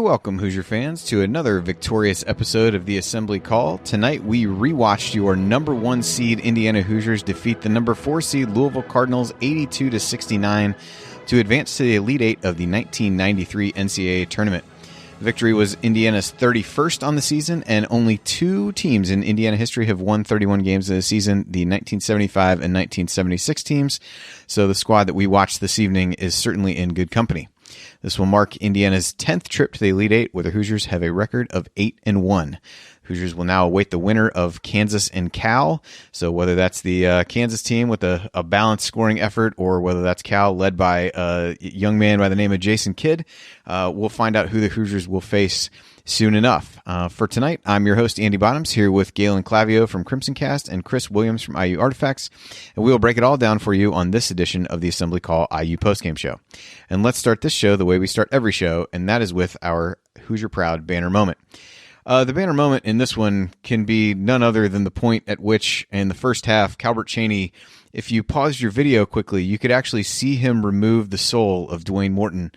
Welcome, Hoosier fans, to another victorious episode of the Assembly Call. Tonight, we rewatched your number 1 seed Indiana Hoosiers defeat the number 4 seed Louisville Cardinals 82-69 to advance to the Elite Eight of the 1993 NCAA tournament. The victory was Indiana's 31st on the season, and only 2 teams in Indiana history have won 31 games in the season, the 1975 and 1976 teams. So the squad that we watched this evening is certainly in good company. This will mark Indiana's 10th trip to the Elite Eight, where the Hoosiers have a record of 8-1. Hoosiers will now await the winner of Kansas and Cal. So whether that's the Kansas team with a balanced scoring effort, or whether that's Cal led by a young man by the name of Jason Kidd, we'll find out who the Hoosiers will face soon enough. For tonight, I'm your host, Andy Bottoms, here with Galen Clavio from Crimson Cast and Chris Williams from IU Artifacts, and we will break it all down for you on this edition of the Assembly Call IU Postgame Show. And let's start this show the way we start every show, and that is with our Hoosier Proud banner moment. The banner moment in this one can be none other than the point at which, in the first half, Calbert Cheaney, if you paused your video quickly, you could actually see him remove the soul of Dwayne Morton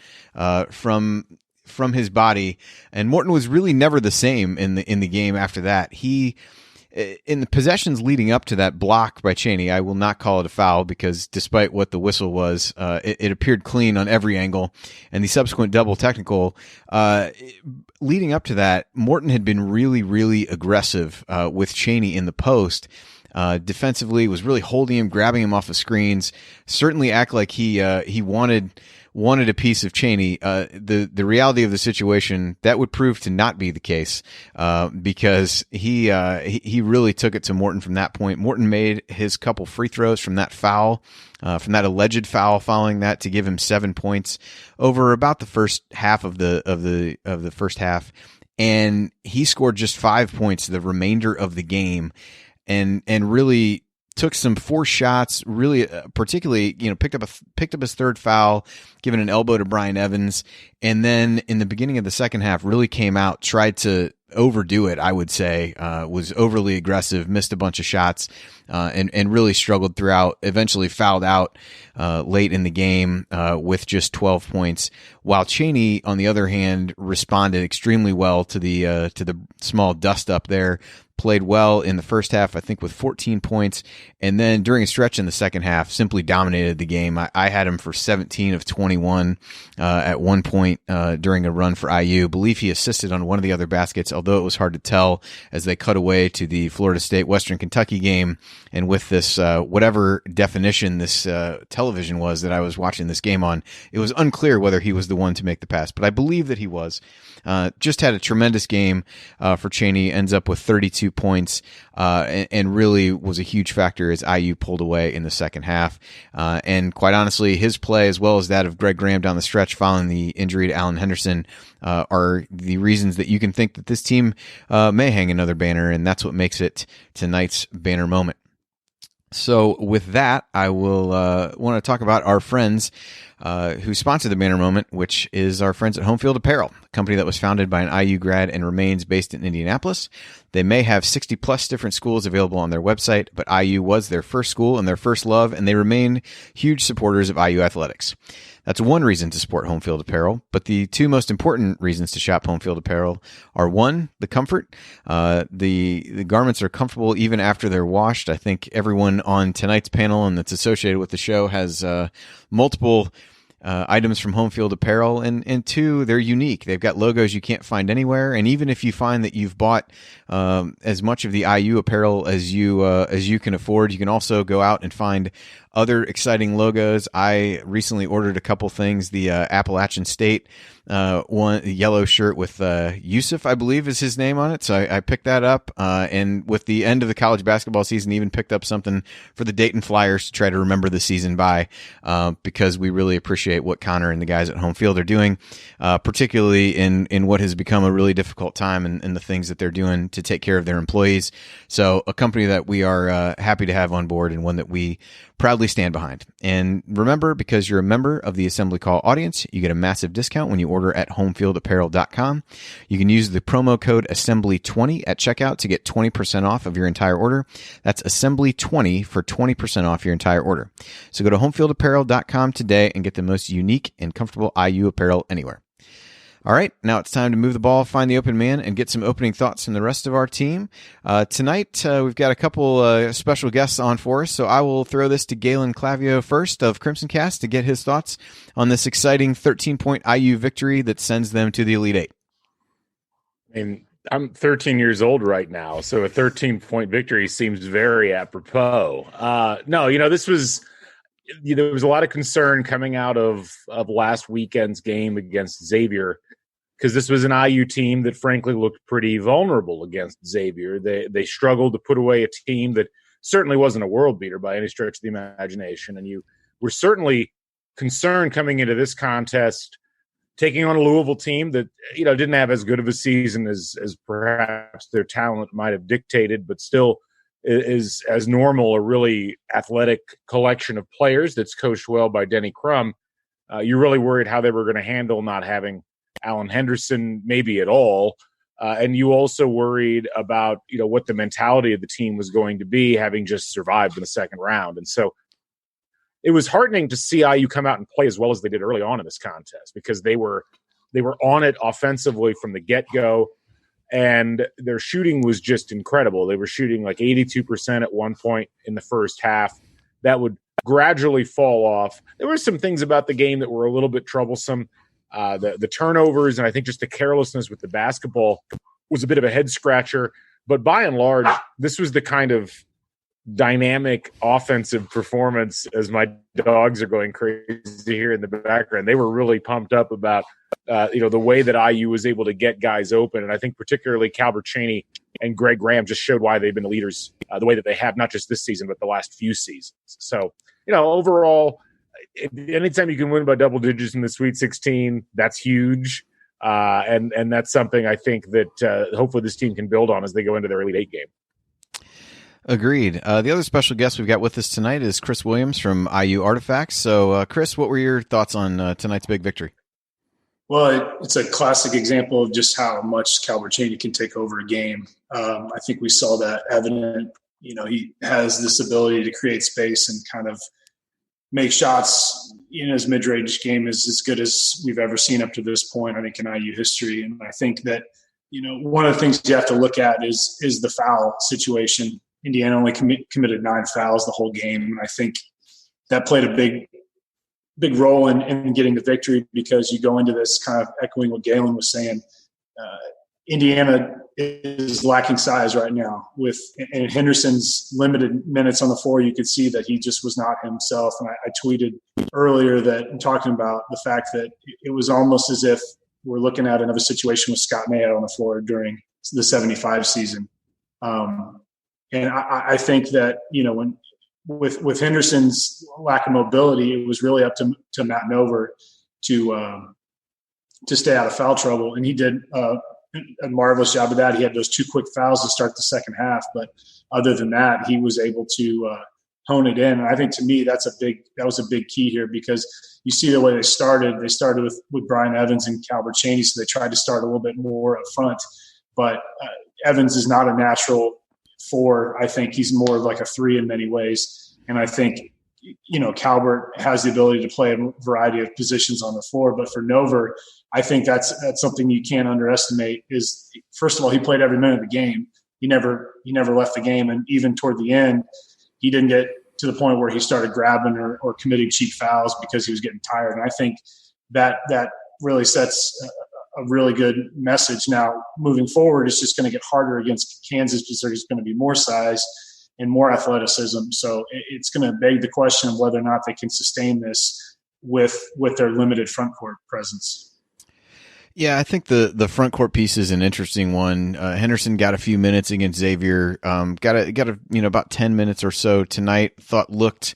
from his body, and Morton was really never the same in the game after that. He, in the possessions leading up to that block by Cheaney, I will not call it a foul because despite what the whistle was, it appeared clean on every angle, and the subsequent double technical leading up to that, Morton had been really, really aggressive with Cheaney in the post. Defensively, was really holding him, grabbing him off of screens, certainly act like he wanted a piece of Cheaney. The reality of the situation, that would prove to not be the case, because he really took it to Morton from that point. Morton made his couple free throws from that foul, from that alleged foul following that, to give him 7 points over about the first half of the first half, and he scored just 5 points the remainder of the game, and really took some forced shots, really, particularly, picked up his third foul, given an elbow to Brian Evans, and then in the beginning of the second half, really came out, tried to overdo it, I would say, was overly aggressive, missed a bunch of shots, and really struggled throughout, eventually fouled out late in the game with just 12 points, while Cheaney, on the other hand, responded extremely well to the small dust up there, played well in the first half, I think, with 14 points, and then during a stretch in the second half, simply dominated the game. I had him for 17 of 21 at one point during a run for IU. I believe he assisted on one of the other baskets, although it was hard to tell as they cut away to the Florida State-Western Kentucky game, and with this, whatever definition this television was that I was watching this game on, it was unclear whether he was the one to make the pass, but I believe that he was. Just had a tremendous game for Cheaney, ends up with 32 points, and really was a huge factor as IU pulled away in the second half. And quite honestly, his play, as well as that of Greg Graham down the stretch following the injury to Alan Henderson, are the reasons that you can think that this team may hang another banner, and that's what makes it tonight's banner moment. So with that, I will want to talk about our friends who sponsor the banner moment, which is our friends at Home Field Apparel, a company that was founded by an IU grad and remains based in Indianapolis. They may have 60 plus different schools available on their website, but IU was their first school and their first love, and they remain huge supporters of IU athletics. That's one reason to support Home Field Apparel, but the 2 most important reasons to shop Home Field Apparel are, 1, the comfort. The garments are comfortable even after they're washed. I think everyone on tonight's panel and that's associated with the show has multiple items from Home Field Apparel, and 2, they're unique. They've got logos you can't find anywhere, and even if you find that you've bought as much of the IU apparel as you can afford, you can also go out and find other exciting logos. I recently ordered a couple things. The Appalachian State one yellow shirt with Yusuf, I believe, is his name on it. So I picked that up. And with the end of the college basketball season, even picked up something for the Dayton Flyers to try to remember the season by, because we really appreciate what Connor and the guys at Home Field are doing, particularly in what has become a really difficult time, and the things that they're doing to take care of their employees. So a company that we are happy to have on board, and one that we proudly stand behind. And remember, because you're a member of the Assembly Call audience, you get a massive discount when you order at homefieldapparel.com. You can use the promo code Assembly20 at checkout to get 20% off of your entire order. That's Assembly20 for 20% off your entire order. So go to homefieldapparel.com today and get the most unique and comfortable IU apparel anywhere. All right, now it's time to move the ball, find the open man, and get some opening thoughts from the rest of our team. Tonight, we've got a couple special guests on for us, so I will throw this to Galen Clavio first of Crimson Cast to get his thoughts on this exciting 13-point IU victory that sends them to the Elite Eight. I mean, I'm 13 years old right now, so a 13-point victory seems very apropos. This was there was a lot of concern coming out of last weekend's game against Xavier, because this was an IU team that frankly looked pretty vulnerable against Xavier. They struggled to put away a team that certainly wasn't a world beater by any stretch of the imagination. And you were certainly concerned coming into this contest, taking on a Louisville team that, didn't have as good of a season as perhaps their talent might have dictated, but still is as normal, a really athletic collection of players that's coached well by Denny Crum. You're really worried how they were going to handle not having Alan Henderson maybe at all. And you also worried about, what the mentality of the team was going to be, having just survived in the second round. And so it was heartening to see IU come out and play as well as they did early on in this contest, because they were on it offensively from the get-go, and their shooting was just incredible. They were shooting like 82% at one point in the first half. That would gradually fall off. There were some things about the game that were a little bit troublesome. The turnovers, and I think just the carelessness with the basketball was a bit of a head-scratcher. But by and large, this was the kind of dynamic offensive performance, as my dogs are going crazy here in the background. They were really pumped up about the way that IU was able to get guys open. And I think particularly Calbert Cheaney and Greg Graham just showed why they've been the leaders the way that they have, not just this season, but the last few seasons. So, overall, anytime you can win by double digits in the Sweet 16, that's huge. And that's something I think that hopefully this team can build on as they go into their Elite Eight game. Agreed. The other special guest we've got with us tonight is Chris Williams from IU Artifacts. So, Chris, what were your thoughts on tonight's big victory? Well, it's a classic example of just how much Calbert Cheaney can take over a game. I think we saw that evident. He has this ability to create space and kind of make shots. His mid-range game is as good as we've ever seen up to this point, I think, in IU history. And I think that, one of the things you have to look at is the foul situation. Indiana only committed 9 fouls the whole game. And I think that played a big role in getting the victory, because you go into this kind of echoing what Galen was saying. Indiana is lacking size right now. And Henderson's limited minutes on the floor, you could see that he just was not himself. And I tweeted earlier that, talking about the fact that it was almost as if we're looking at another situation with Scott Mayo on the floor during the 75 season. And I think that, when with Henderson's lack of mobility, it was really up to Matt Nover to stay out of foul trouble. And he did a marvelous job of that. He had those 2 quick fouls to start the second half. But other than that, he was able to hone it in. And I think, to me, that was a big key here, because you see the way they started. They started with Brian Evans and Calbert Cheaney, so they tried to start a little bit more up front. But Evans is not a natural 4. I think he's more of like a 3 in many ways. And I think, Calbert has the ability to play a variety of positions on the floor. But for Nover, I think that's something you can't underestimate. Is, first of all, he played every minute of the game. He never left the game. And even toward the end, he didn't get to the point where he started grabbing or committing cheap fouls because he was getting tired. And I think that really sets a really good message. Now, moving forward, it's just going to get harder against Kansas, because there's going to be more size and more athleticism. So it's going to beg the question of whether or not they can sustain this with their limited front court presence. Yeah, I think the front court piece is an interesting one. Henderson got a few minutes against Xavier. Got about 10 minutes or so tonight. Thought looked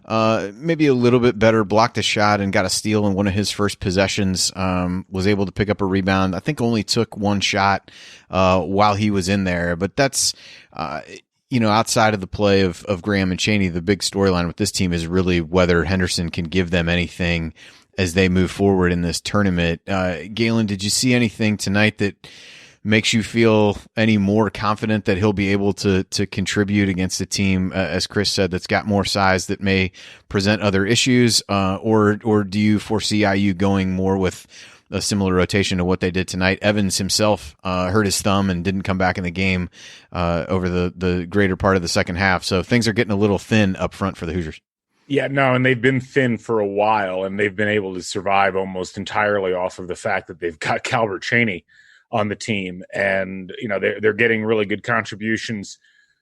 maybe a little bit better. Blocked a shot and got a steal in one of his first possessions. Was able to pick up a rebound. I think only took 1 shot while he was in there. But that's outside of the play of Graham and Cheaney, the big storyline with this team is really whether Henderson can give them anything as they move forward in this tournament. Galen, did you see anything tonight that makes you feel any more confident that he'll be able to contribute against a team, as Chris said, that's got more size that may present other issues? Or do you foresee IU going more with a similar rotation to what they did tonight. Evans himself hurt his thumb and didn't come back in the game over the greater part of the second half. So things are getting a little thin up front for the Hoosiers. Yeah, no, and they've been thin for a while, and they've been able to survive almost entirely off of the fact that they've got Calbert Cheaney on the team, and they're getting really good contributions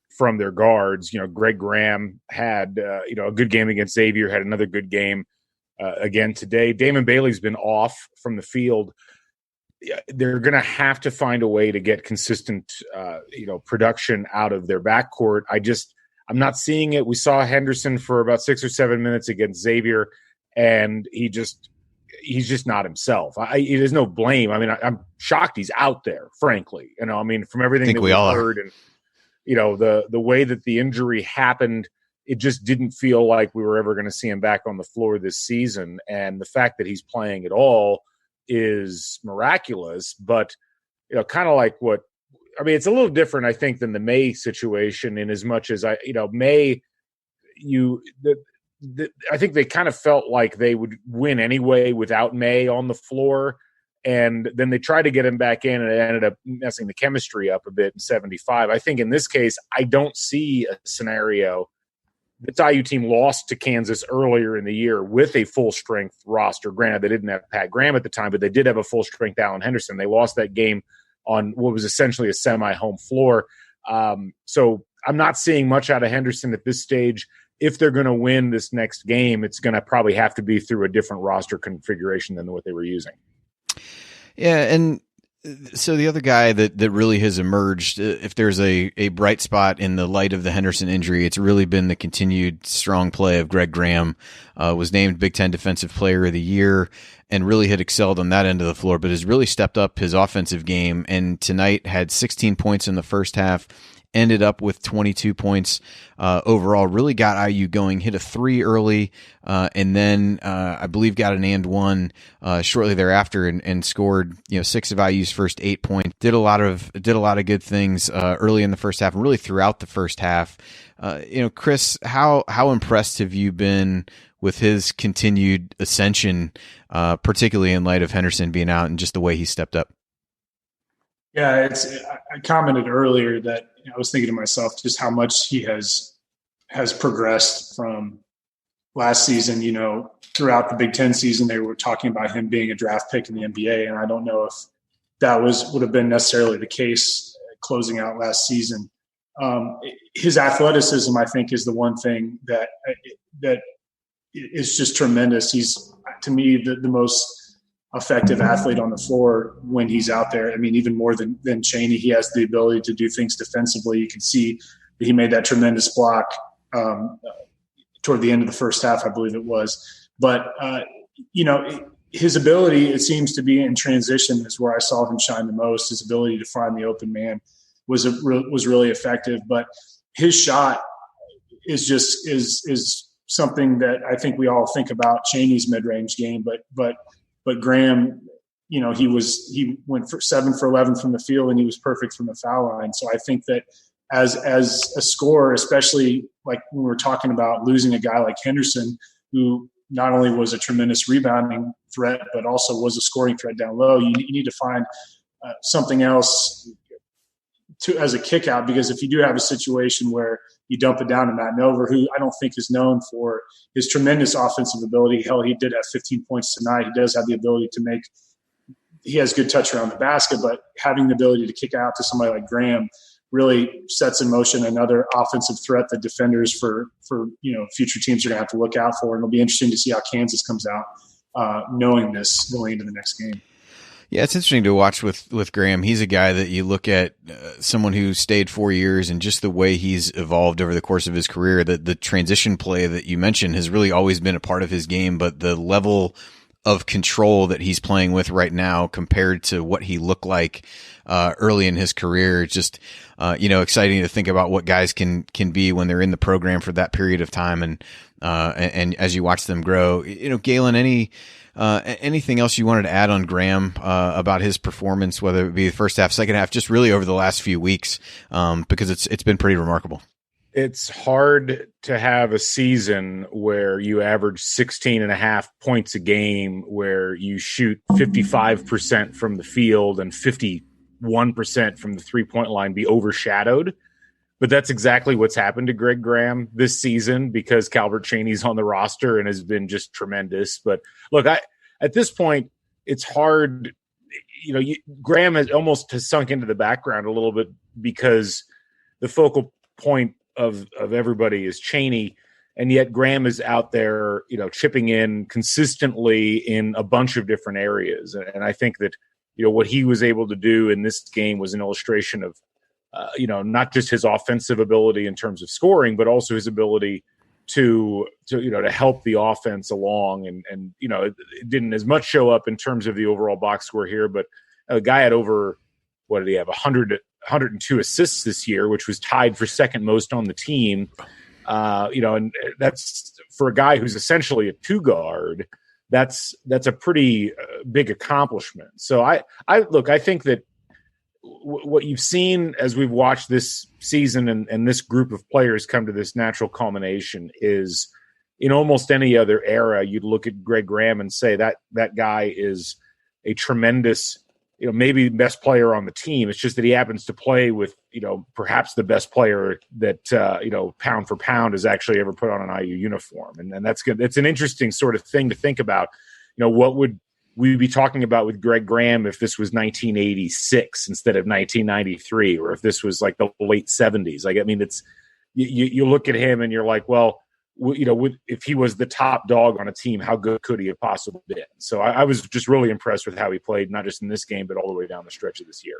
from their guards. Greg Graham had a good game against Xavier, had another good game again today. Damon Bailey's been off from the field. They're going to have to find a way to get consistent production out of their backcourt. I'm not seeing it. We saw Henderson for about 6 or 7 minutes against Xavier, and he's just not himself. There's no blame. I mean, I'm shocked he's out there, frankly. From everything that we heard, and the way that the injury happened, it just didn't feel like we were ever going to see him back on the floor this season. And the fact that he's playing at all is miraculous. But kind of like it's a little different, I think, than the May situation, in as much as May, I think they kind of felt like they would win anyway without May on the floor. And then they tried to get him back in, and it ended up messing the chemistry up a bit in 75. I think in this case, I don't see a scenario. This IU team lost to Kansas earlier in the year with a full-strength roster. Granted, they didn't have Pat Graham at the time, but they did have a full-strength Allen Henderson. They lost that game on what was essentially a semi-home floor. So I'm not seeing much out of Henderson at this stage. If they're going to win this next game, it's going to probably have to be through a different roster configuration than what they were using. Yeah, and so the other guy that really has emerged, if there's a bright spot in the light of the Henderson injury, it's really been the continued strong play of Greg Graham. Was named Big Ten Defensive Player of the Year and really had excelled on that end of the floor, but has really stepped up his offensive game, and tonight had 16 points in the first half, ended up with 22 points overall, really got IU going, hit a 3 early, and then I believe got an and one shortly thereafter, and scored 6 of IU's first 8 points. Did a lot of good things early in the first half and really throughout the first half. Chris, how impressed have you been with his continued ascension, particularly in light of Henderson being out and just the way he stepped up? Yeah, I commented earlier that I was thinking to myself just how much he has progressed from last season. Throughout the Big Ten season, they were talking about him being a draft pick in the NBA, and I don't know if that would have been necessarily the case closing out last season. His athleticism, I think, is the one thing that is just tremendous. He's, to me, the most effective athlete on the floor when he's out there. I mean, even more than Cheaney, he has the ability to do things defensively. You can see that he made that tremendous block toward the end of the first half, I believe it was. But, his ability, it seems to be in transition, is where I saw him shine the most. His ability to find the open man was really effective. But his shot is something that I think we all think about Cheaney's mid-range game, but Graham, he went for 7 for 11 from the field, and he was perfect from the foul line. So I think that as a scorer, especially like when we're talking about losing a guy like Henderson, who not only was a tremendous rebounding threat, but also was a scoring threat down low, you need to find something else as a kick out, because if you do have a situation where you dump it down to Matt Nover, who I don't think is known for his tremendous offensive ability. Hell, he did have 15 points tonight. He does have the ability to he has good touch around the basket, but having the ability to kick out to somebody like Graham really sets in motion another offensive threat that defenders for future teams are going to have to look out for. And it'll be interesting to see how Kansas comes out knowing this going into the next game. Yeah, it's interesting to watch with Graham. He's a guy that you look at, someone who stayed 4 years, and just the way he's evolved over the course of his career. The transition play that you mentioned has really always been a part of his game, but the level of control that he's playing with right now compared to what he looked like early in his career, just exciting to think about what guys can be when they're in the program for that period of time, and as you watch them grow. Galen, anything else you wanted to add on Graham about his performance, whether it be the first half, second half, just really over the last few weeks, because it's been pretty remarkable. It's hard to have a season where you average 16.5 points a game, where you shoot 55% from the field and 51% from the 3-point line, be overshadowed. But that's exactly what's happened to Greg Graham this season, because Calbert Cheaney's on the roster and has been just tremendous. But look, at this point, it's hard. Graham has sunk into the background a little bit, because the focal point of everybody is Cheaney, and yet Graham is out there, chipping in consistently in a bunch of different areas. And I think that, what he was able to do in this game was an illustration of, not just his offensive ability in terms of scoring, but also his ability to help the offense along. And it didn't as much show up in terms of the overall box score here, but a guy had over, what did he have? 102 assists this year, which was tied for second most on the team. And that's for a guy who's essentially a two guard. That's a pretty big accomplishment. So I think that what you've seen as we've watched this season and this group of players come to this natural culmination is, in almost any other era, you'd look at Greg Graham and say that guy is a tremendous, maybe the best player on the team. It's just that he happens to play with, perhaps the best player that, pound for pound has actually ever put on an IU uniform. And that's good. It's an interesting sort of thing to think about. What would we be talking about with Greg Graham if this was 1986 instead of 1993, or if this was like the late 70s? It's you look at him and you're like, well, if he was the top dog on a team, how good could he have possibly been? So I was just really impressed with how he played, not just in this game, but all the way down the stretch of this year.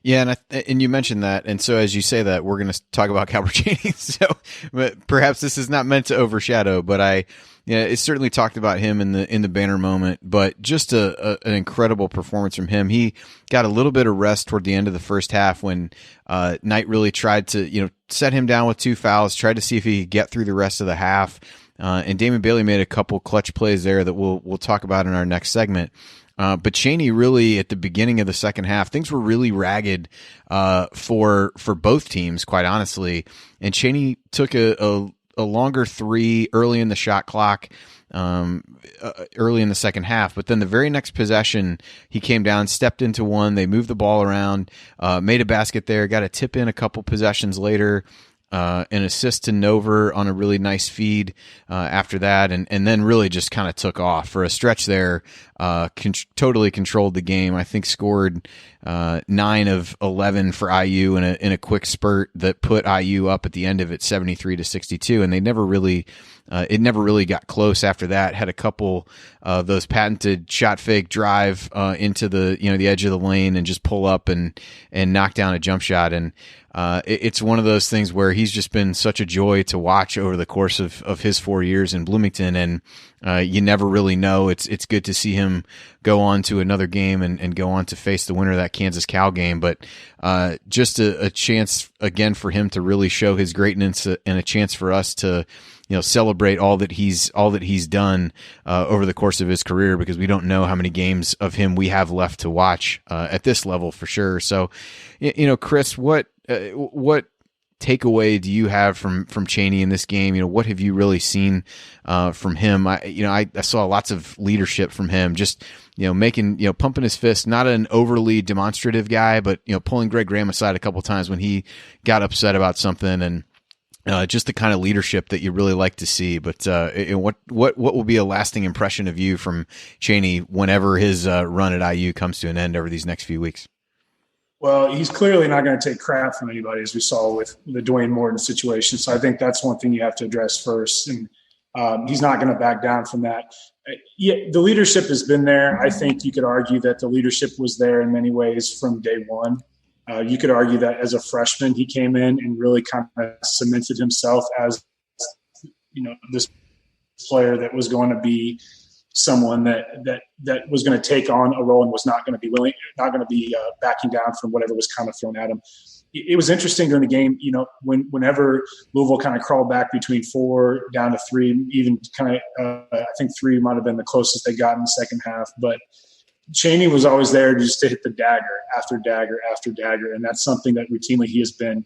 Yeah, and you mentioned that, and so as you say that, we're going to talk about Calbert Cheaney. So, but perhaps this is not meant to overshadow, but it certainly talked about him in the banner moment. But just an incredible performance from him. He got a little bit of rest toward the end of the first half when Knight really tried to set him down with 2 fouls, tried to see if he could get through the rest of the half. And Damon Bailey made a couple clutch plays there that we'll talk about in our next segment. But Cheaney really, at the beginning of the second half, things were really ragged for both teams, quite honestly. And Cheaney took a longer three early in the shot clock, early in the second half. But then the very next possession, he came down, stepped into one. They moved the ball around, made a basket there, got a tip in a couple possessions later. An assist to Nover on a really nice feed after that, and then really just kind of took off for a stretch there. Totally controlled the game. I think scored 9 of 11 for IU in a quick spurt that put IU up at the end of it 73-62, and they never really it never really got close after that. Had a couple of those patented shot fake drive into the the edge of the lane and just pull up and knock down a jump shot. And it's one of those things where he's just been such a joy to watch over the course of his 4 years in Bloomington, and you never really know. It's good to see him go on to another game and go on to face the winner of that Kansas Cal game, but just a chance again for him to really show his greatness, and a chance for us to celebrate all that he's done over the course of his career, because we don't know how many games of him we have left to watch at this level for sure. So, Chris, what takeaway do you have from Cheaney in this game? What have you really seen from him? I saw lots of leadership from him, just making pumping his fist, not an overly demonstrative guy, but pulling Greg Graham aside a couple times when he got upset about something, and just the kind of leadership that you really like to see. But what will be a lasting impression of you from Cheaney whenever his run at IU comes to an end over these next few weeks? Well, he's clearly not going to take crap from anybody, as we saw with the Dwayne Morton situation. So I think that's one thing you have to address first. And he's not going to back down from that. Yeah, the leadership has been there. I think you could argue that the leadership was there in many ways from day one. You could argue that as a freshman, he came in and really kind of cemented himself as, this player that was going to be someone that was going to take on a role and was not going to be backing down from whatever was kind of thrown at him. It was interesting during the game, whenever Louisville kind of crawled back between 4 down to 3, even kind of, I think 3 might have been the closest they got in the second half, but Cheaney was always there just to hit the dagger after dagger after dagger. And that's something that routinely he has been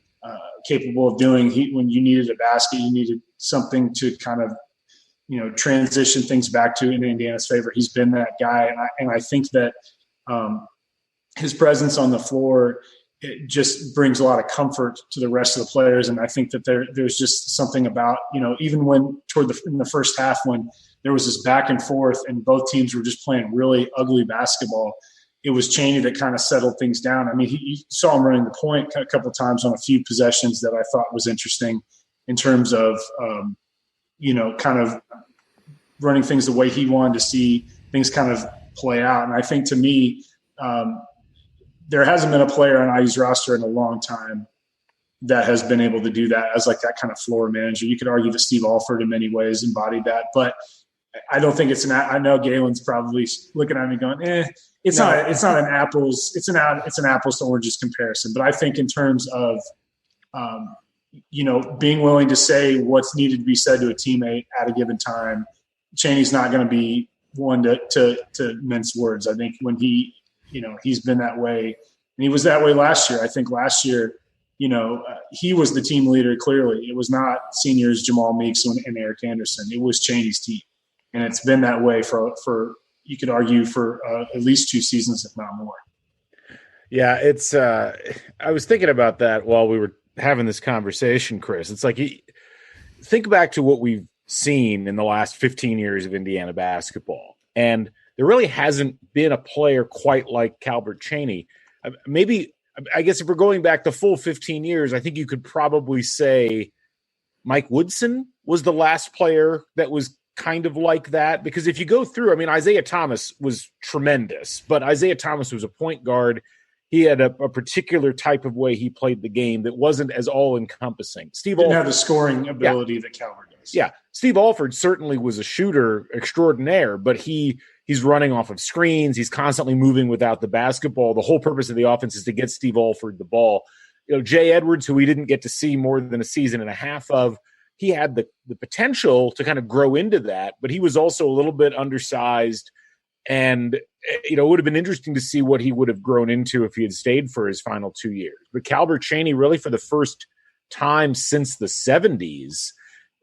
capable of doing. When you needed a basket, you needed something to kind of, transition things back to in Indiana's favor. He's been that guy. And I think that his presence on the floor, it just brings a lot of comfort to the rest of the players. And I think that there's just something about, even when in the first half, when there was this back and forth and both teams were just playing really ugly basketball, it was Cheaney that kind of settled things down. I mean, you saw him running the point a couple of times on a few possessions that I thought was interesting in terms of, kind of running things the way he wanted to see things kind of play out. And I think, to me, there hasn't been a player on IU's roster in a long time that has been able to do that as like that kind of floor manager. You could argue that Steve Alford in many ways embodied that, but I don't think I know Galen's probably looking at me going, it's not an apples to oranges comparison. But I think in terms of, being willing to say what's needed to be said to a teammate at a given time, Cheaney's not going to be one to mince words. I think when he's been that way, and he was that way last year. I think last year, he was the team leader. Clearly, it was not seniors Jamal Meeks and Eric Anderson. It was Cheaney's team, and it's been that way for you could argue for at least 2 seasons, if not more. Yeah, it's. I was thinking about that while we were having this conversation, Chris. It's like, think back to what we've seen in the last 15 years of Indiana basketball, and there really hasn't been a player quite like Calbert Cheaney. I guess if we're going back the full 15 years, I think you could probably say Mike Woodson was the last player that was kind of like that. Because if you go through, Isaiah Thomas was tremendous, but Isaiah Thomas was a point guard. He had a particular type of way he played the game that wasn't as all-encompassing. Steve didn't have the scoring ability that Calvert does. Yeah, Steve Alford certainly was a shooter extraordinaire, but he's running off of screens. He's constantly moving without the basketball. The whole purpose of the offense is to get Steve Alford the ball. Jay Edwards, who we didn't get to see more than a season and a half of, he had the potential to kind of grow into that, but he was also a little bit undersized. And, it would have been interesting to see what he would have grown into if he had stayed for his final 2 years. But Calbert Cheaney, really for the first time since the 70s,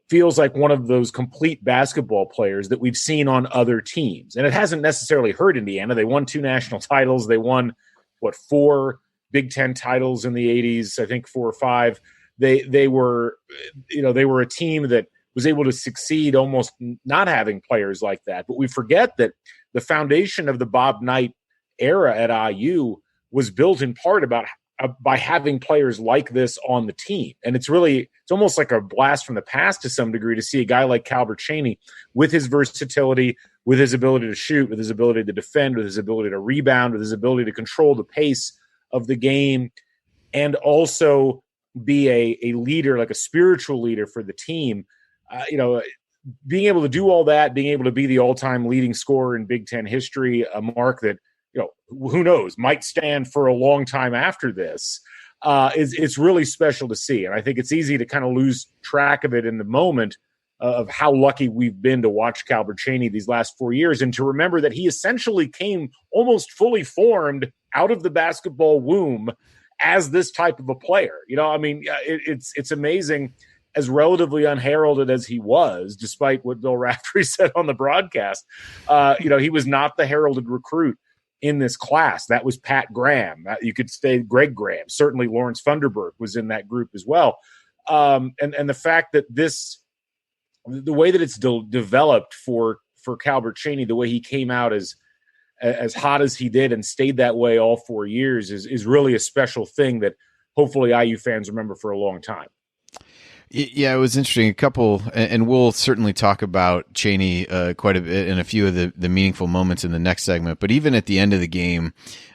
feels like one of those complete basketball players that we've seen on other teams. And it hasn't necessarily hurt Indiana. They won 2 national titles. They won, 4 Big Ten titles in the 80s, I think 4 or 5. They were a team that was able to succeed almost not having players like that. But we forget that the foundation of the Bob Knight era at IU was built in part by having players like this on the team. And it's almost like a blast from the past to some degree to see a guy like Calbert Cheaney with his versatility, with his ability to shoot, with his ability to defend, with his ability to rebound, with his ability to control the pace of the game, and also be a leader, like a spiritual leader for the team. Being able to do all that, being able to be the all-time leading scorer in Big Ten history, a mark that, who knows, might stand for a long time after this, it's really special to see. And I think it's easy to kind of lose track of it in the moment of how lucky we've been to watch Calbert Cheaney these last 4 years, and to remember that he essentially came almost fully formed out of the basketball womb as this type of a player. It's amazing. As relatively unheralded as he was, despite what Bill Raftery said on the broadcast, he was not the heralded recruit in this class. That was Pat Graham. You could say Greg Graham. Certainly Lawrence Funderburk was in that group as well. And the fact that the way that it's developed for Calbert Cheaney, the way he came out as hot as he did and stayed that way all 4 years is really a special thing that hopefully IU fans remember for a long time. Yeah, it was interesting. A couple, and we'll certainly talk about Cheaney quite a bit in a few of the meaningful moments in the next segment. But even at the end of the game,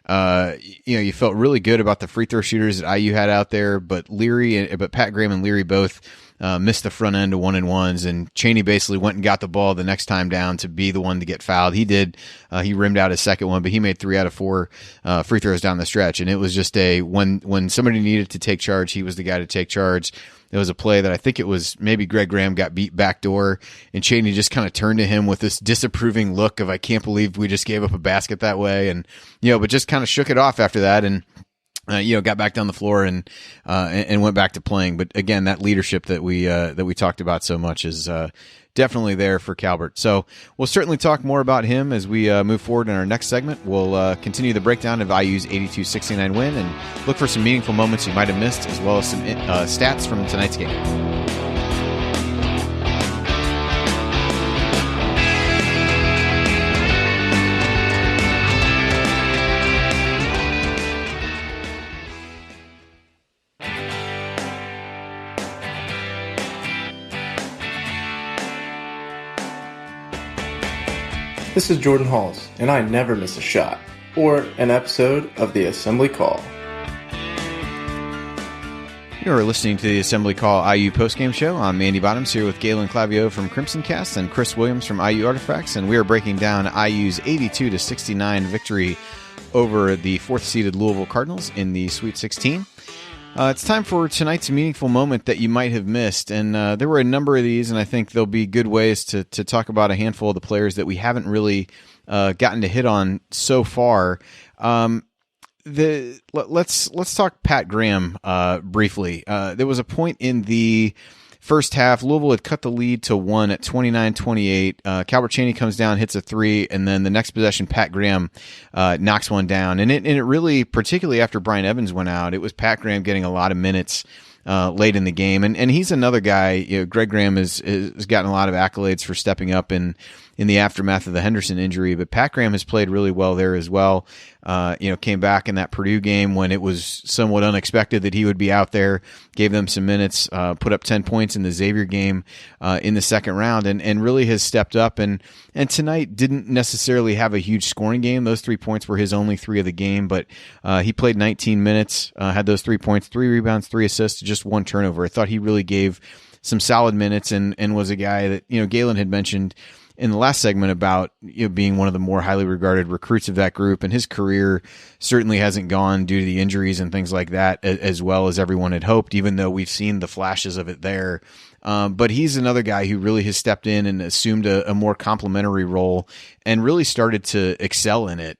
you felt really good about the free throw shooters that IU had out there. But Pat Graham and Leary both missed the front end of 1-and-1s, and Cheaney basically went and got the ball the next time down to be the one to get fouled. He did. He rimmed out his second one, but he made 3 out of 4 free throws down the stretch. And it was just when somebody needed to take charge, he was the guy to take charge. There was a play that I think it was maybe Greg Graham got beat backdoor, and Cheaney just kind of turned to him with this disapproving look of, I can't believe we just gave up a basket that way. And, but just kind of shook it off after that. And got back down the floor and went back to playing. But again, that leadership that we talked about so much is definitely there for Calbert. So we'll certainly talk more about him as we move forward in our next segment. We'll continue the breakdown of IU's 82-69 win and look for some meaningful moments you might have missed, as well as some stats from tonight's game. This is Jordan Halls, and I never miss a shot, or an episode of the Assembly Call. You're listening to the Assembly Call IU postgame show. I'm Andy Bottoms here with Galen Clavio from Crimson Cast and Chris Williams from IU Artifacts, and we are breaking down IU's 82-69 victory over the fourth-seeded Louisville Cardinals in the Sweet 16. It's time for tonight's meaningful moment that you might have missed, and there were a number of these, and I think there'll be good ways to talk about a handful of the players that we haven't really gotten to hit on so far. Let's talk Pat Graham briefly. There was a point in the first half, Louisville had cut the lead to 1 at 29-28. Calbert Cheaney comes down, hits a three, and then the next possession, Pat Graham knocks one down. And it really, particularly after Brian Evans went out, it was Pat Graham getting a lot of minutes late in the game. And he's another guy. Greg Graham has gotten a lot of accolades for stepping up in the aftermath of the Henderson injury, but Pat Graham has played really well there as well. Came back in that Purdue game when it was somewhat unexpected that he would be out there, gave them some minutes, put up 10 points in the Xavier game in the second round, and really has stepped up. And tonight didn't necessarily have a huge scoring game. Those 3 points were his only 3 of the game, but he played 19 minutes, had those 3 points, 3 rebounds, 3 assists, just 1 turnover. I thought he really gave some solid minutes and was a guy that, Galen had mentioned in the last segment about being one of the more highly regarded recruits of that group, and his career certainly hasn't gone due to the injuries and things like that as well as everyone had hoped, even though we've seen the flashes of it there. But he's another guy who really has stepped in and assumed a more complimentary role and really started to excel in it.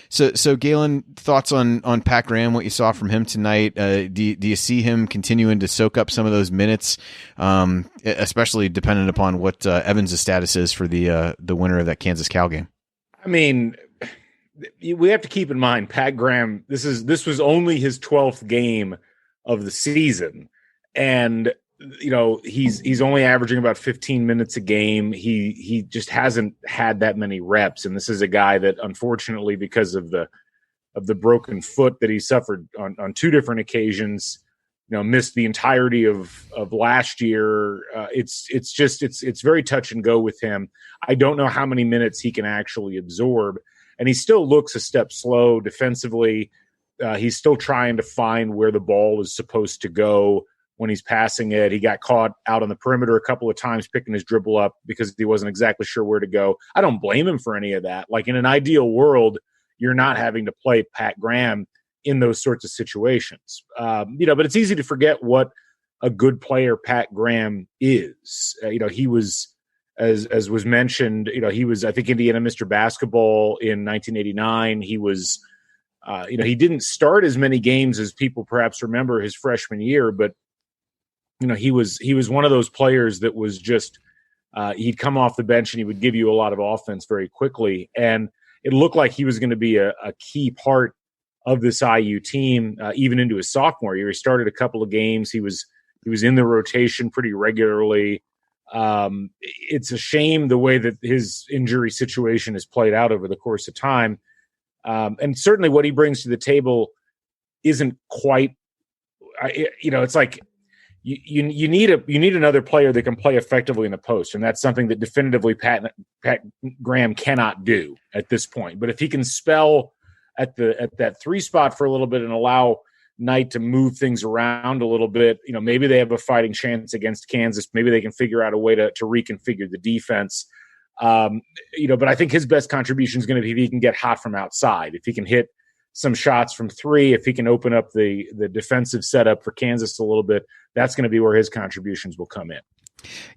So Galen, thoughts on Pat Graham, what you saw from him tonight? Do you see him continuing to soak up some of those minutes, especially dependent upon what Evans' status is for the winner of that Kansas Cal game? I mean, we have to keep in mind, Pat Graham, this was only his 12th game of the season, and he's only averaging about 15 minutes a game. He just hasn't had that many reps, and this is a guy that, unfortunately, because of the broken foot that he suffered on 2 different occasions, missed the entirety of last year. It's very touch and go with him. I don't know how many minutes he can actually absorb, and he still looks a step slow defensively. He's still trying to find where the ball is supposed to go when he's passing it. He got caught out on the perimeter a couple of times picking his dribble up because he wasn't exactly sure where to go. I don't blame him for any of that. Like, in an ideal world, you're not having to play Pat Graham in those sorts of situations. But it's easy to forget what a good player Pat Graham is. He was, as was mentioned, he was, I think, Indiana Mr. Basketball in 1989. He was, he didn't start as many games as people perhaps remember his freshman year, but he was one of those players that was just he'd come off the bench and he would give you a lot of offense very quickly, and it looked like he was going to be a key part of this IU team even into his sophomore year. He started a couple of games. He was in the rotation pretty regularly. It's a shame the way that his injury situation has played out over the course of time, and certainly what he brings to the table isn't quite. It's like. You need another player that can play effectively in the post, and that's something that definitively Pat Graham cannot do at this point. But if he can spell at that 3 spot for a little bit and allow Knight to move things around a little bit, maybe they have a fighting chance against Kansas. Maybe they can figure out a way to reconfigure the defense. But I think his best contribution is going to be if he can get hot from outside, if he can hit some shots from 3, if he can open up the defensive setup for Kansas a little bit, that's going to be where his contributions will come in.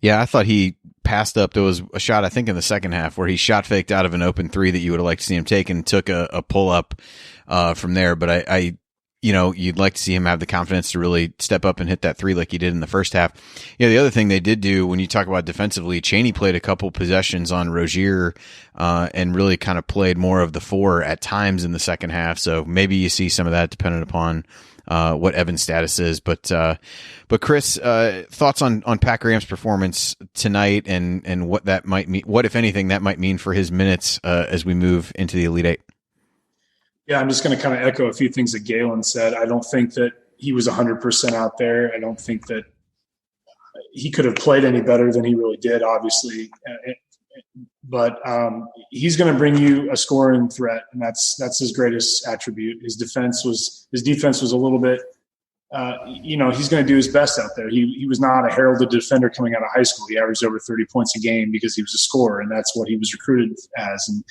Yeah, I thought he passed up. There was a shot, I think, in the second half where he shot faked out of an open 3 that you would have liked to see him take and took a pull up from there. But I you'd like to see him have the confidence to really step up and hit that three like he did in the first half. The other thing they did do when you talk about defensively, Cheaney played a couple possessions on Rozier and really kind of played more of the four at times in the second half. So maybe you see some of that dependent upon what Evan's status is. But Chris, thoughts on Pat Graham's performance tonight and what that might mean, what, if anything, that might mean for his minutes as we move into the Elite Eight? Yeah, I'm just going to kind of echo a few things that Galen said. I don't think that he was 100% out there. I don't think that he could have played any better than he really did, obviously. But he's going to bring you a scoring threat, and that's his greatest attribute. His defense was a little bit, he's going to do his best out there. He was not a heralded defender coming out of high school. He averaged over 30 points a game because he was a scorer, and that's what he was recruited as.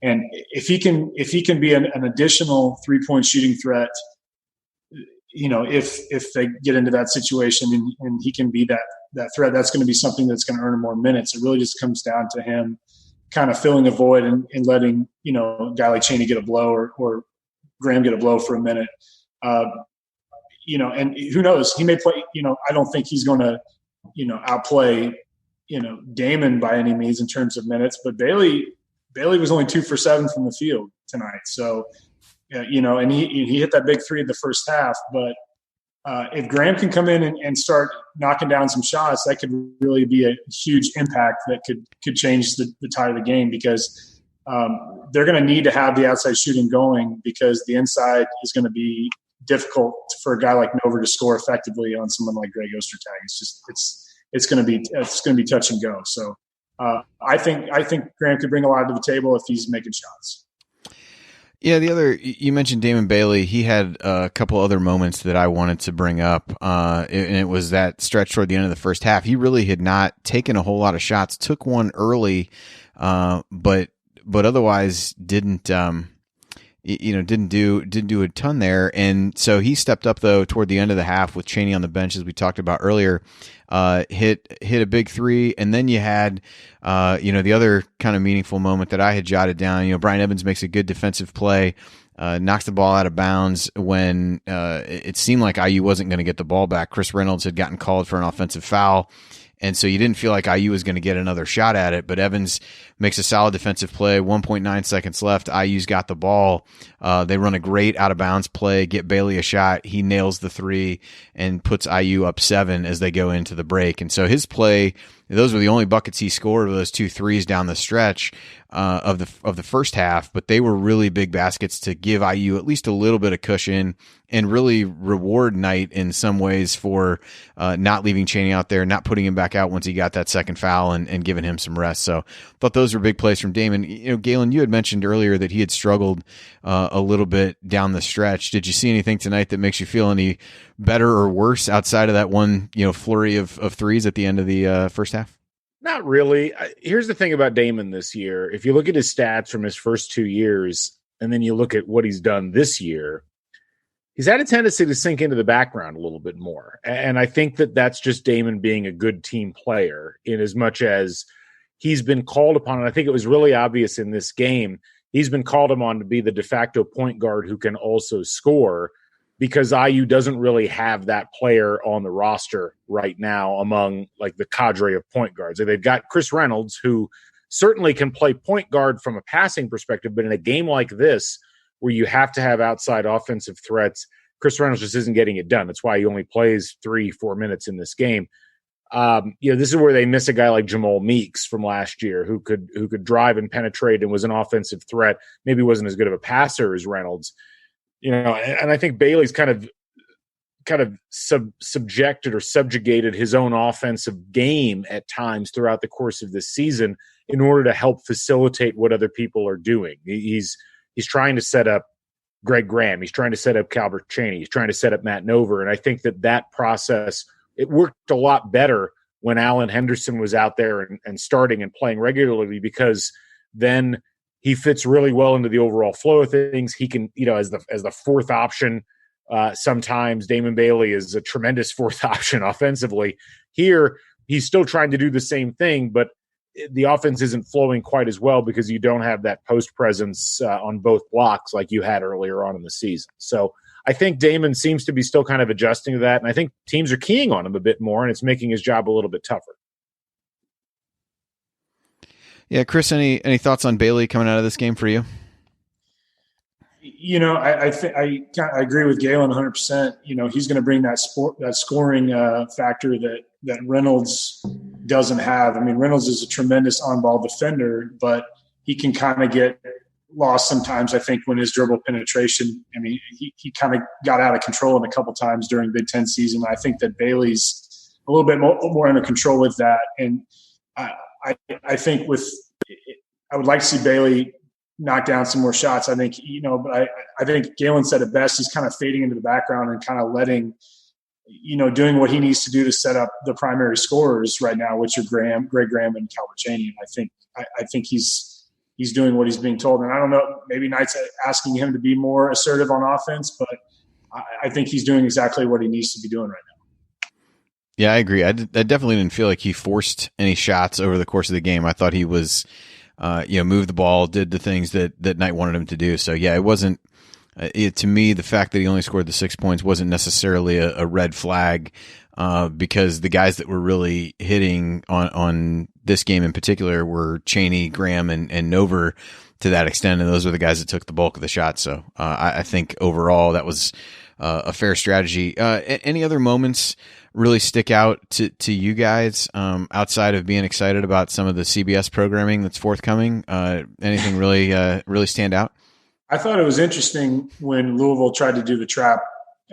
And if he can be an additional 3-point shooting threat, if they get into that situation and he can be that threat, that's going to be something that's going to earn him more minutes. It really just comes down to him kind of filling a void and letting, a guy like Cheaney get a blow or Graham get a blow for a minute. And who knows, he may play, I don't think he's going to, outplay, Damon by any means in terms of minutes, but Bailey was only 2 for 7 from the field tonight. So, and he hit that big three in the first half. But if Graham can come in and start knocking down some shots, that could really be a huge impact that could change the tide of the game, because they're going to need to have the outside shooting going, because the inside is going to be difficult for a guy like Nover to score effectively on someone like Greg Ostertag. It's going to be touch and go. So. I think Graham could bring a lot to the table if he's making shots. Yeah, you mentioned Damon Bailey. He had a couple other moments that I wanted to bring up, and it was that stretch toward the end of the first half. He really had not taken a whole lot of shots. Took one early, but otherwise didn't do a ton there. And so he stepped up though toward the end of the half with Cheaney on the bench, as we talked about earlier. Hit a big three, and then you had the other kind of meaningful moment that I had jotted down. Brian Evans makes a good defensive play, knocks the ball out of bounds when it seemed like IU wasn't going to get the ball back. Chris Reynolds had gotten called for an offensive foul, and so you didn't feel like IU was going to get another shot at it, but Evans makes a solid defensive play. 1.9 seconds left. IU's got the ball. They run a great out of bounds play, get Bailey a shot. He nails the three and puts IU up 7 as they go into the break. And so his play, those were the only buckets he scored, with those 2 threes down the stretch of the first half, but they were really big baskets to give IU at least a little bit of cushion and really reward Knight in some ways for not leaving Cheaney out there, not putting him back out once he got that second foul and giving him some rest. So thought those were big plays from Damon. Galen, you had mentioned earlier that he had struggled a little bit down the stretch. Did you see anything tonight that makes you feel any better or worse outside of that one, flurry of threes at the end of the first half? Not really. Here's the thing about Damon this year. If you look at his stats from his first 2 years, and then you look at what he's done this year, he's had a tendency to sink into the background a little bit more. And I think that that's just Damon being a good team player, in as much as he's been called upon. And I think it was really obvious in this game. He's been called upon to be the de facto point guard who can also score, because IU doesn't really have that player on the roster right now among like the cadre of point guards. They've got Chris Reynolds, who certainly can play point guard from a passing perspective, but in a game like this, where you have to have outside offensive threats, Chris Reynolds just isn't getting it done. That's why he only plays 3-4 minutes in this game. This is where they miss a guy like Jamal Meeks from last year, who could drive and penetrate and was an offensive threat. Maybe wasn't as good of a passer as Reynolds. And I think Bailey's kind of subjected or subjugated his own offensive game at times throughout the course of this season in order to help facilitate what other people are doing. He's trying to set up Greg Graham. He's trying to set up Calbert Cheaney. He's trying to set up Matt Nover. And I think that process, it worked a lot better when Alan Henderson was out there and starting and playing regularly, because then he fits really well into the overall flow of things. He can, as the fourth option, sometimes Damon Bailey is a tremendous fourth option offensively. Here, he's still trying to do the same thing, but the offense isn't flowing quite as well because you don't have that post presence on both blocks like you had earlier on in the season. So I think Damon seems to be still kind of adjusting to that, and I think teams are keying on him a bit more, and it's making his job a little bit tougher. Yeah, Chris, any thoughts on Bailey coming out of this game for you? I agree with Galen 100%. He's going to bring that scoring factor that Reynolds doesn't have. I mean, Reynolds is a tremendous on-ball defender, but he can kind of get lost sometimes, I think, when his dribble penetration. I mean, he kind of got out of control in a couple times during Big Ten season. I think that Bailey's a little bit more under control with that. And I think I would like to see Bailey knock down some more shots. I think, but I think Galen said it best. He's kind of fading into the background and kind of letting, doing what he needs to do to set up the primary scorers right now, which are Greg Graham and Calbert Cheaney. And I think he's doing what he's being told. And I don't know, maybe Knight's asking him to be more assertive on offense, but I think he's doing exactly what he needs to be doing right now. Yeah, I agree. I definitely didn't feel like he forced any shots over the course of the game. I thought he was, moved the ball, did the things that Knight wanted him to do. So yeah, it wasn't, to me, the fact that he only scored the 6 points wasn't necessarily a red flag, because the guys that were really hitting on this game in particular were Cheaney, Graham, and Nover to that extent. And those were the guys that took the bulk of the shots. So, I think overall that was a fair strategy. Any other moments really stick out to you guys, outside of being excited about some of the CBS programming that's forthcoming? Anything really stand out? I thought it was interesting when Louisville tried to do the trap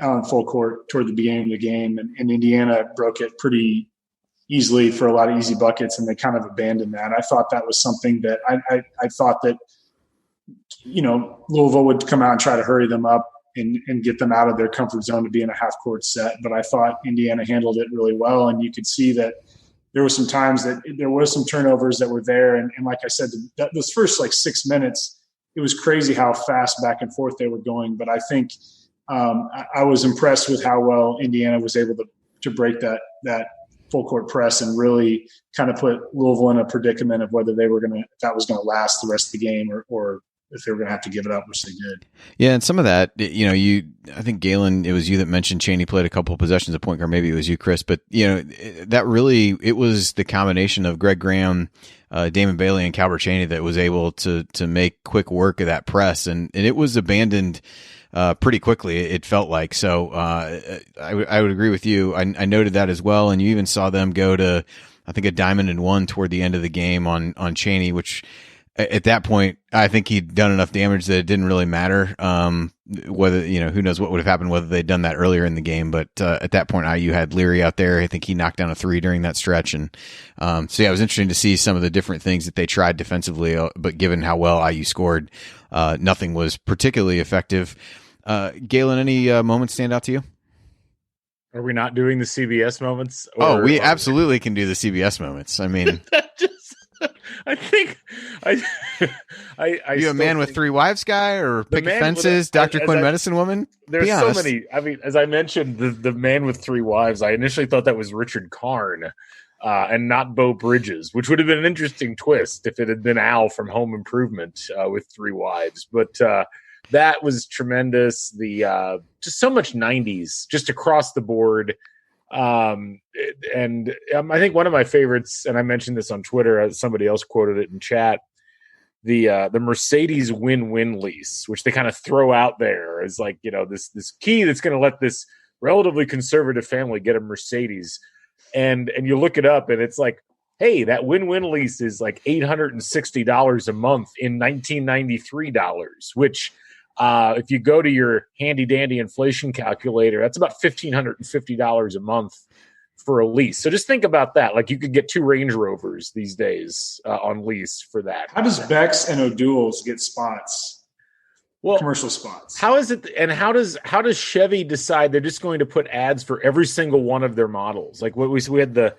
on full court toward the beginning of the game, and Indiana broke it pretty easily for a lot of easy buckets, and they kind of abandoned that. I thought that was something that I thought that, Louisville would come out and try to hurry them up and get them out of their comfort zone to be in a half court set. But I thought Indiana handled it really well. And you could see that there were some times that there was some turnovers that were there. And like I said, those first 6 minutes, it was crazy how fast back and forth they were going. But I think I was impressed with how well Indiana was able to break that full court press and really kind of put Louisville in a predicament of whether if that was going to last the rest of the game or if they were going to have to give it up, which they did. Yeah, and some of that, I think Galen, it was you that mentioned Cheaney played a couple of possessions at point guard. Maybe it was you, Chris, but that really, it was the combination of Greg Graham, Damon Bailey, and Calbert Cheaney that was able to make quick work of that press, and it was abandoned pretty quickly, it felt like. So I would agree with you. I noted that as well, and you even saw them go to, I think, a diamond and one toward the end of the game on Cheaney, which at that point, I think he'd done enough damage that it didn't really matter. Whether, who knows what would have happened whether they'd done that earlier in the game. But at that point, IU had Leary out there. I think he knocked down a 3 during that stretch. And so, yeah, it was interesting to see some of the different things that they tried defensively. But given how well IU scored, nothing was particularly effective. Galen, any moments stand out to you? Are we not doing the CBS moments? We absolutely can do the CBS moments. I mean... I think you a man with 3 wives guy or picket fences, Dr. Quinn medicine woman? There's so many. I mean, as I mentioned, the man with 3 wives, I initially thought that was Richard Karn and not Bo Bridges, which would have been an interesting twist if it had been Al from Home Improvement with 3 wives. But that was tremendous. The just so much 90s just across the board. I think one of my favorites, and I mentioned this on Twitter, somebody else quoted it in chat, the Mercedes win-win lease, which they kind of throw out there as this key that's going to let this relatively conservative family get a Mercedes, and you look it up and it's like, hey, that win-win lease is like $860 a month in $1993, which if you go to your handy-dandy inflation calculator, that's about $1,550 a month for a lease. So just think about that. Like, you could get 2 Range Rovers these days on lease for that. How does Bex and O'Doul's get spots? Well, commercial spots. How is it? And how does Chevy decide they're just going to put ads for every single one of their models? Like, we had the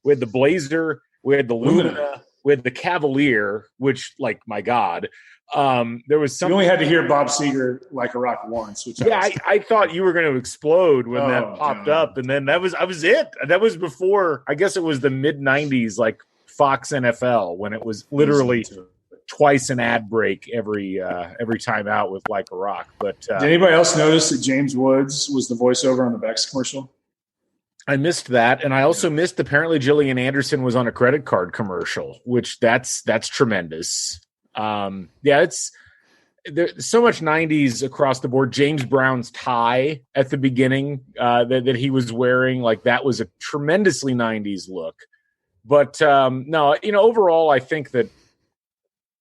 Blazer, we had the Lumina, we had the Cavalier, which, like, my God. There was something. You only had to hear Bob Seger like a rock once. Which I thought you were going to explode when that popped up, and then I was it. That was before. I guess it was the mid '90s, like Fox NFL, when it was literally twice an ad break every time out with Like a Rock. But did anybody else notice that James Woods was the voiceover on the Bex commercial? I missed that, and I also missed apparently Gillian Anderson was on a credit card commercial, which that's tremendous. It's there's so much 90s across the board. James Brown's tie at the beginning that he was wearing, like that was a tremendously 90s look. But no, overall, I think that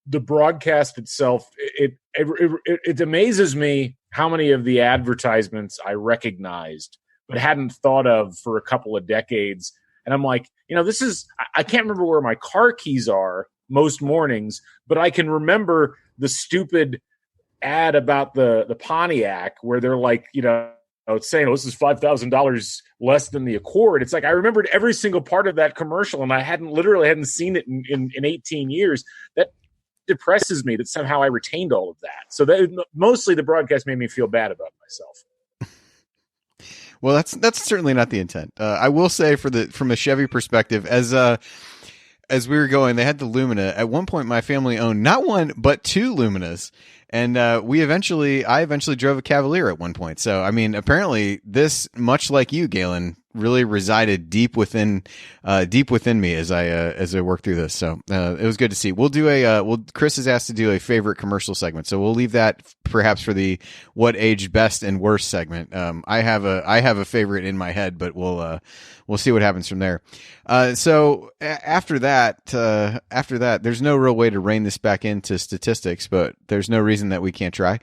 the broadcast itself, it amazes me how many of the advertisements I recognized but hadn't thought of for a couple of decades. And I'm like, I can't remember where my car keys are most mornings, but I can remember the stupid ad about the Pontiac where they're like, it's saying, this is $5,000 less than the Accord. It's like I remembered every single part of that commercial, and I hadn't seen it in 18 years. That depresses me that somehow I retained all of that. So mostly the broadcast made me feel bad about myself. Well, that's certainly not the intent. I will say from a Chevy perspective, as we were going, they had the Lumina. At one point, my family owned not one but two Luminas, and I eventually drove a Cavalier at one point. So, I mean, apparently, this, much like you, Galen, really resided deep within me as I worked through this. So it was good to see. We'll do Chris is asked to do a favorite commercial segment, so we'll leave that perhaps for the what aged best and worst segment. I have a favorite in my head, but we'll see what happens from there. So after that, there's no real way to rein this back into statistics, but there's no reason that we can't try.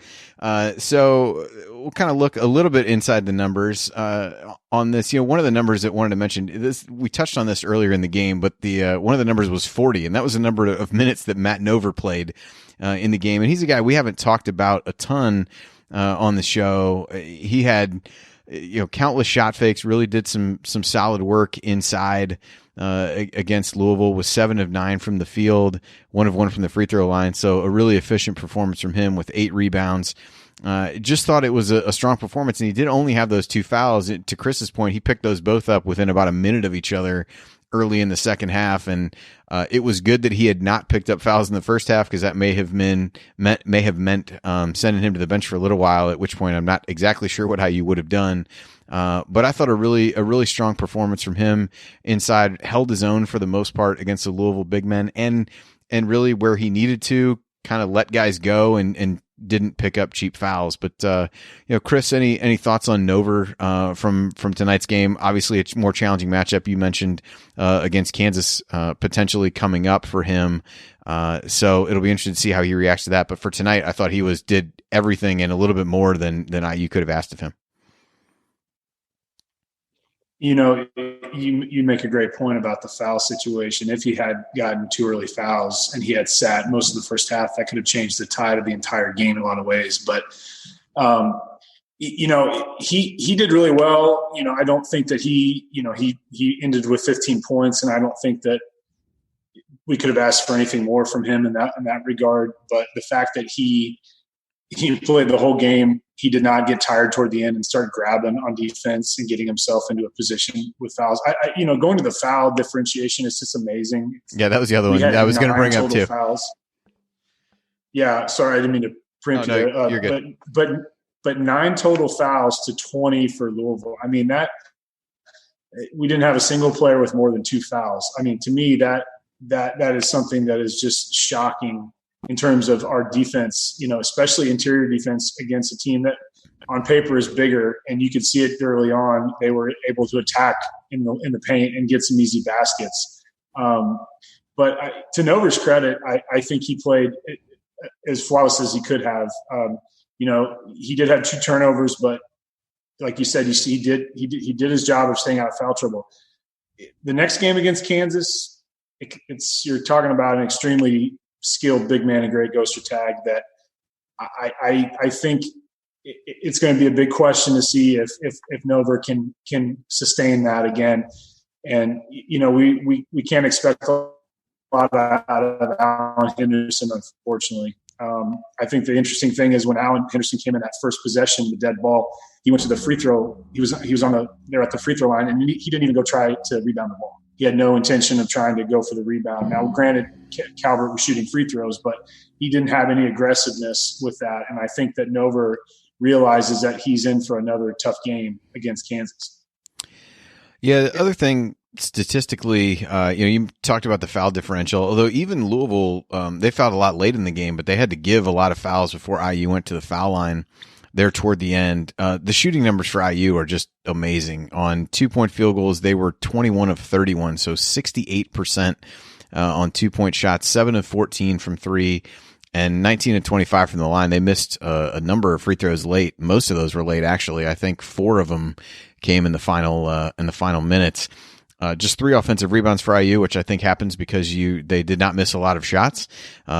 So we'll kind of look a little bit inside the numbers on this. One of the numbers that I wanted to mention, this we touched on this earlier in the game, but the one of the numbers was 40, and that was the number of minutes that Matt Nover played in the game. And he's a guy we haven't talked about a ton on the show. He had countless shot fakes, really did some solid work inside against Louisville, was 7 of 9 from the field, 1 of 1 from the free throw line. So a really efficient performance from him with 8 rebounds. Just thought it was a strong performance, and he did only have those 2 fouls. To Chris's point, he picked those both up within about a minute of each other early in the second half, and it was good that he had not picked up fouls in the first half, because that may have meant sending him to the bench for a little while, at which point I'm not exactly sure what IU would have done. But I thought a really strong performance from him inside, held his own for the most part against the Louisville big men, and really where he needed to kind of let guys go and didn't pick up cheap fouls. But Chris, any thoughts on Nover from tonight's game? Obviously, it's a more challenging matchup. You mentioned against Kansas potentially coming up for him. So it'll be interesting to see how he reacts to that. But for tonight, I thought he did everything and a little bit more than IU could have asked of him. You make a great point about the foul situation. If he had gotten 2 early fouls and he had sat most of the first half, that could have changed the tide of the entire game in a lot of ways. But, he did really well. I don't think that he ended with 15 points, and I don't think that we could have asked for anything more from him in that regard. But the fact that he played the whole game, he did not get tired toward the end and start grabbing on defense and getting himself into a position with fouls. Going to the foul differentiation is just amazing. Yeah, that was the other one I was going to bring up too. Fouls. Yeah, sorry, I didn't mean to print it. You're good. But 9 total fouls to 20 for Louisville. I mean, that we didn't have a single player with more than 2 fouls. I mean, to me, that is something that is just shocking in terms of our defense, especially interior defense against a team that on paper is bigger, and you could see it early on. They were able to attack in the paint and get some easy baskets. But to Nover's credit, I think he played as flawless as he could have. He did have 2 turnovers, but like you said, he did his job of staying out of foul trouble. The next game against Kansas, you're talking about an extremely skilled big man and great ghoster tag that I think it's going to be a big question to see if Nover can sustain that again. And, we can't expect a lot out of Alan Henderson, unfortunately. I think the interesting thing is when Alan Henderson came in that first possession, the dead ball, he went to the free throw. He was there at the free throw line, and he didn't even go try to rebound the ball. he had no intention of trying to go for the rebound. Now, granted, Calbert was shooting free throws, but he didn't have any aggressiveness with that. And I think that Nover realizes that he's in for another tough game against Kansas. Yeah, the other thing statistically, you talked about the foul differential, although even Louisville, they fouled a lot late in the game, but they had to give a lot of fouls before IU went to the foul line there toward the end. The shooting numbers for IU are just amazing. On 2-point field goals, they were 21 of 31, so 68% on 2-point shots, 7 of 14 from three, and 19 of 25 from the line. They missed a number of free throws late. Most of those were late, actually. I think 4 of them came in the final minutes. Just 3 offensive rebounds for IU, which I think happens because they did not miss a lot of shots.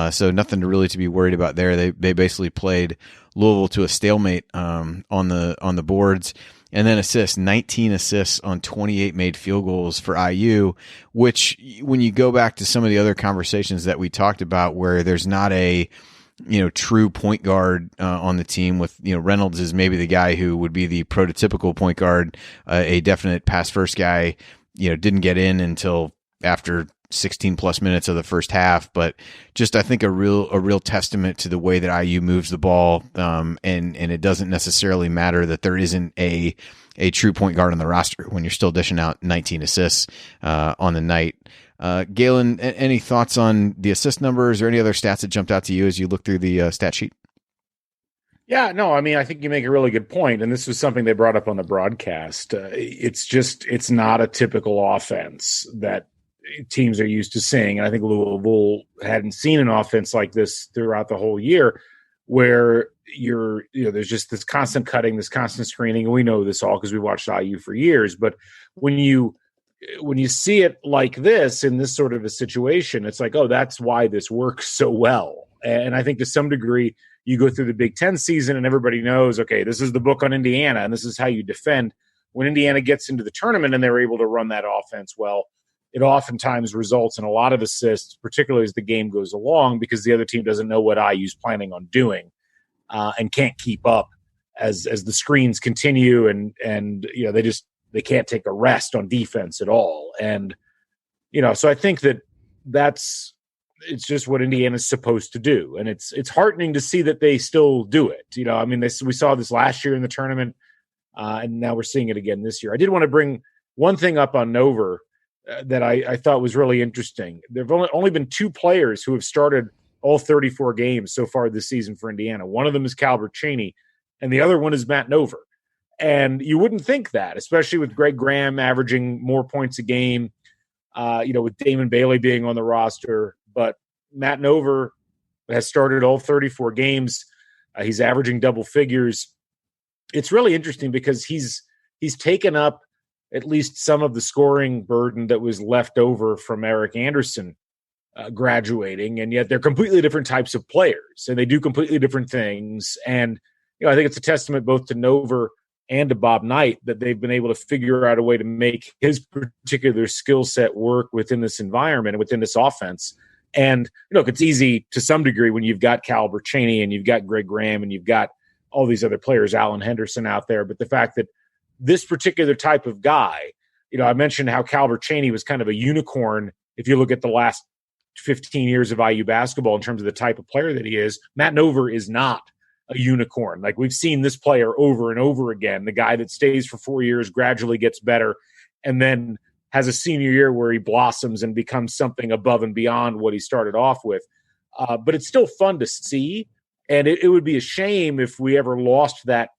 So nothing to be worried about there. They basically played Louisville to a stalemate on the boards. And then 19 assists on 28 made field goals for IU, which when you go back to some of the other conversations that we talked about where there's not a true point guard on the team with, Reynolds is maybe the guy who would be the prototypical point guard, a definite pass first guy, didn't get in until after 16 plus minutes of the first half, but just, I think a real testament to the way that IU moves the ball. And it doesn't necessarily matter that there isn't a true point guard on the roster when you're still dishing out 19 assists, on the night. Galen, any thoughts on the assist numbers or any other stats that jumped out to you as you look through the stat sheet? Yeah, no, I mean, I think you make a really good point, and this was something they brought up on the broadcast. It's not a typical offense that teams are used to seeing, and I think Louisville hadn't seen an offense like this throughout the whole year, where there's just this constant cutting, this constant screening, and we know this all because we watched IU for years. But when you see it like this in this sort of a situation, it's like, oh, that's why this works so well. And I think to some degree, you go through the Big Ten season and everybody knows, okay, this is the book on Indiana and this is how you defend. When Indiana gets into the tournament and they're able to run that offense well, it oftentimes results in a lot of assists, particularly as the game goes along, because the other team doesn't know what IU's planning on doing and can't keep up as the screens continue and they can't take a rest on defense at all. And, so I think it's just what Indiana's supposed to do. And it's heartening to see that they still do it. We saw this last year in the tournament, and now we're seeing it again this year. I did want to bring one thing up on Nover that I thought was really interesting. There have only been 2 players who have started all 34 games so far this season for Indiana. One of them is Calbert Cheaney, and the other one is Matt Nover. And you wouldn't think that, especially with Greg Graham averaging more points a game, with Damon Bailey being on the roster. But Matt Nover has started all 34 games. He's averaging double figures. It's really interesting because he's taken up at least some of the scoring burden that was left over from Eric Anderson graduating, and yet they're completely different types of players, and they do completely different things. And I think it's a testament both to Nover and to Bob Knight that they've been able to figure out a way to make his particular skill set work within this environment and within this offense. And, it's easy to some degree when you've got Calbert Cheaney and you've got Greg Graham and you've got all these other players, Alan Henderson out there. But the fact that this particular type of guy, I mentioned how Calbert Cheaney was kind of a unicorn. If you look at the last 15 years of IU basketball in terms of the type of player that he is, Matt Nover is not a unicorn. Like, we've seen this player over and over again, the guy that stays for 4 years, gradually gets better, and then has a senior year where he blossoms and becomes something above and beyond what he started off with. But it's still fun to see, and it would be a shame if we ever lost that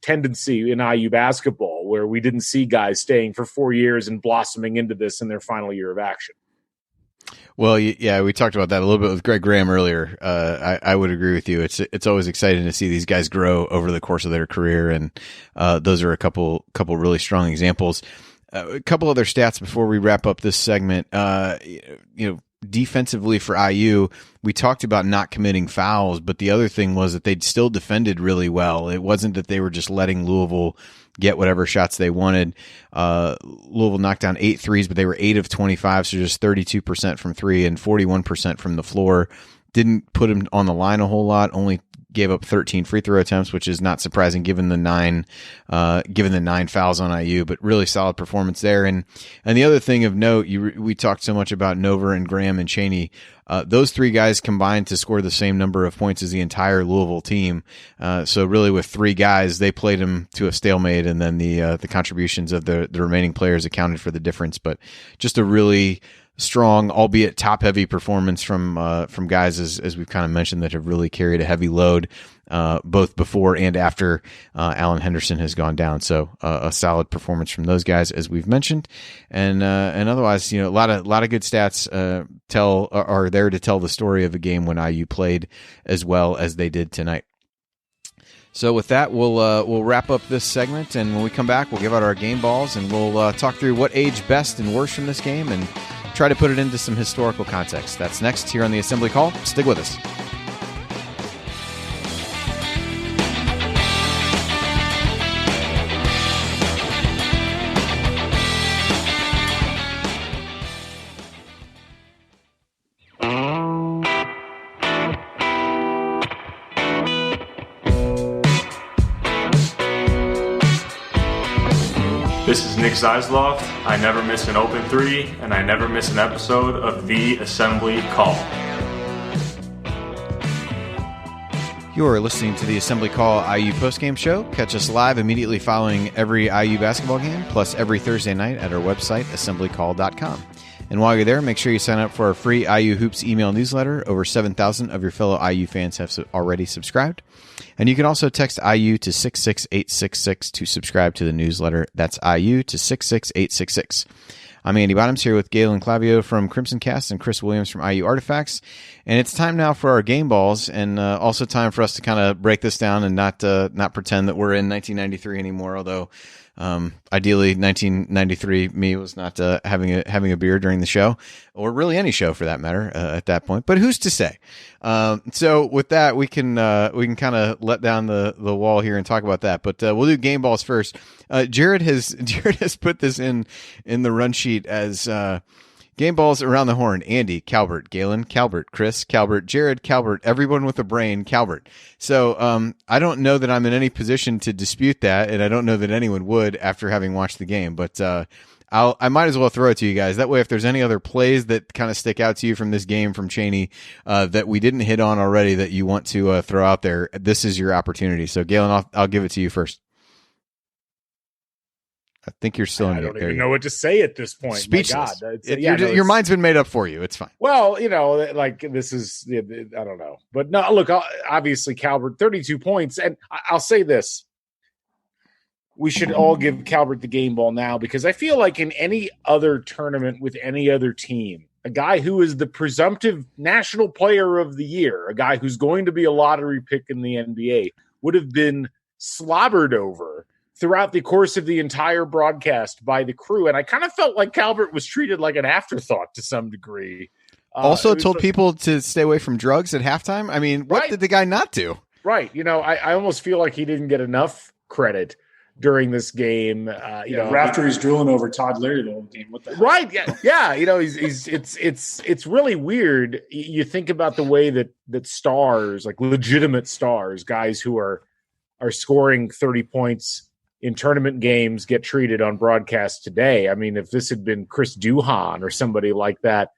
tendency in IU basketball where we didn't see guys staying for 4 years and blossoming into this in their final year of action. Well, yeah, we talked about that a little bit with Greg Graham earlier. I would agree with you. It's always exciting to see these guys grow over the course of their career, and those are a couple really strong examples. A couple other stats before we wrap up this segment. Defensively for IU, we talked about not committing fouls, but the other thing was that they'd still defended really well. It wasn't that they were just letting Louisville get whatever shots they wanted. Louisville knocked down 8 threes, but they were 8 of 25, so just 32% from 3 and 41% from the floor. Didn't put them on the line a whole lot, only gave up 13 free throw attempts, which is not surprising given the nine fouls on IU, but really solid performance there. And the other thing of note, we talked so much about Nover and Graham and Cheaney. Those three guys combined to score the same number of points as the entire Louisville team. So really with three guys, they played them to a stalemate, and then the contributions of the remaining players accounted for the difference. But just a really strong, albeit top-heavy performance from guys, as we've kind of mentioned, that have really carried a heavy load, both before and after Alan Henderson has gone down. So a solid performance from those guys, as we've mentioned, and otherwise, a lot of good stats are there to tell the story of a game when IU played as well as they did tonight. So with that, we'll wrap up this segment, and when we come back, we'll give out our game balls, and we'll talk through what aged best and worst from this game, and try to put it into some historical context. That's next here on the Assembly Call. Stick with us. This is Nick Zeisloft. I never miss an open three, and I never miss an episode of The Assembly Call. You are listening to the Assembly Call IU postgame show. Catch us live immediately following every IU basketball game, plus every Thursday night at our website, assemblycall.com. And while you're there, make sure you sign up for our free IU Hoops email newsletter. Over 7,000 of your fellow IU fans have already subscribed. And you can also text IU to 66866 to subscribe to the newsletter. That's IU to 66866. I'm Andy Bottoms here with Galen Clavio from Crimson Cast and Chris Williams from IU Artifacts. And it's time now for our game balls, and also time for us to kind of break this down and not pretend that we're in 1993 anymore, although ideally 1993 me was not having a beer during the show, or really any show for that matter at that point, but who's to say? So with that, we can kind of let down the wall here and talk about that, but we'll do game balls first. Jared has put this in the run sheet as game balls around the horn. Andy, Calbert, Galen, Calbert, Chris, Calbert, Jared, Calbert, everyone with a brain, Calbert. So I don't know that I'm in any position to dispute that, and I don't know that anyone would after having watched the game. But I might as well throw it to you guys. That way, if there's any other plays that kind of stick out to you from this game from Cheaney that we didn't hit on already that you want to throw out there, this is your opportunity. So Galen, I'll give it to you first. I think you're still in. I don't even know what to say at this point. Speechless. My God. Your mind's been made up for you. It's fine. Well, like this is, I don't know. But no, look, obviously Calbert, 32 points. And I'll say this. We should all give Calbert the game ball now, because I feel like in any other tournament with any other team, a guy who is the presumptive national player of the year, a guy who's going to be a lottery pick in the NBA, would have been slobbered over throughout the course of the entire broadcast by the crew. And I kind of felt like Calbert was treated like an afterthought to some degree. Also told people to stay away from drugs at halftime. I mean, what did the guy not do? Right. I almost feel like he didn't get enough credit during this game. After he's drooling over Todd Leary the whole game. What the hell? Right. Yeah. It's really weird. You think about the way that stars, like legitimate stars, guys who are scoring 30 points in tournament games, get treated on broadcast today. I mean, if this had been Chris Duhon or somebody like that,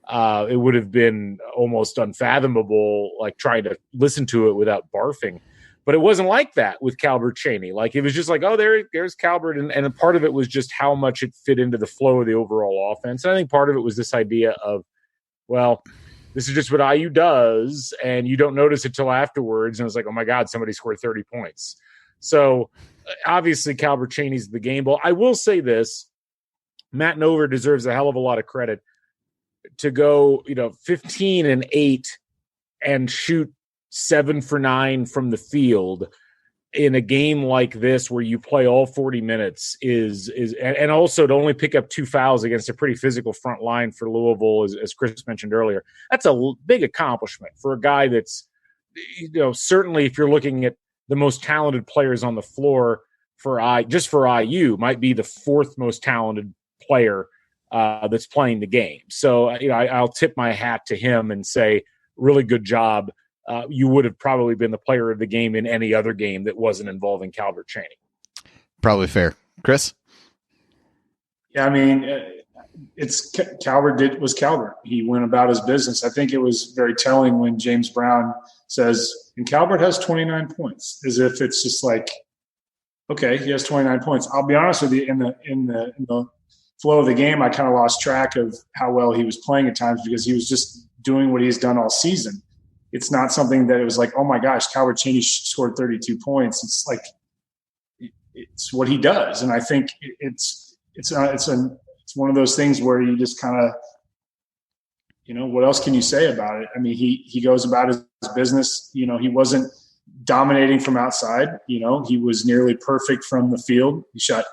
it would have been almost unfathomable, like trying to listen to it without barfing. But it wasn't like that with Calbert Cheaney. Like, it was just like, oh, there's Calbert. And a part of it was just how much it fit into the flow of the overall offense. And I think part of it was this idea of, well, this is just what IU does, and you don't notice it till afterwards. And it's like, oh my God, somebody scored 30 points. So obviously Calbert Cheaney's the game ball. I will say this, Matt Nover deserves a hell of a lot of credit to go, 15-8 and shoot 7 for 9 from the field in a game like this where you play all 40 minutes and also to only pick up 2 fouls against a pretty physical front line for Louisville, as Chris mentioned earlier. That's a big accomplishment for a guy that's, certainly if you're looking at the most talented players on the floor for IU, might be the 4th most talented player that's playing the game. So, I'll tip my hat to him and say, really good job you would have probably been the player of the game in any other game that wasn't involving Calbert Cheaney. Probably fair. Chris? Yeah, I mean, Calbert was Calbert. He went about his business. I think it was very telling when James Brown says, and Calbert has 29 points, as if it's just like, okay, he has 29 points. I'll be honest with you, in the flow of the game, I kind of lost track of how well he was playing at times because he was just doing what he's done all season. It's not something that it was like, oh my gosh, Calbert Cheaney scored 32 points. It's like, it's what he does. And I think it's one of those things where you just kind of, what else can you say about it? I mean, he goes about his business. He wasn't dominating from outside. He was nearly perfect from the field. He shot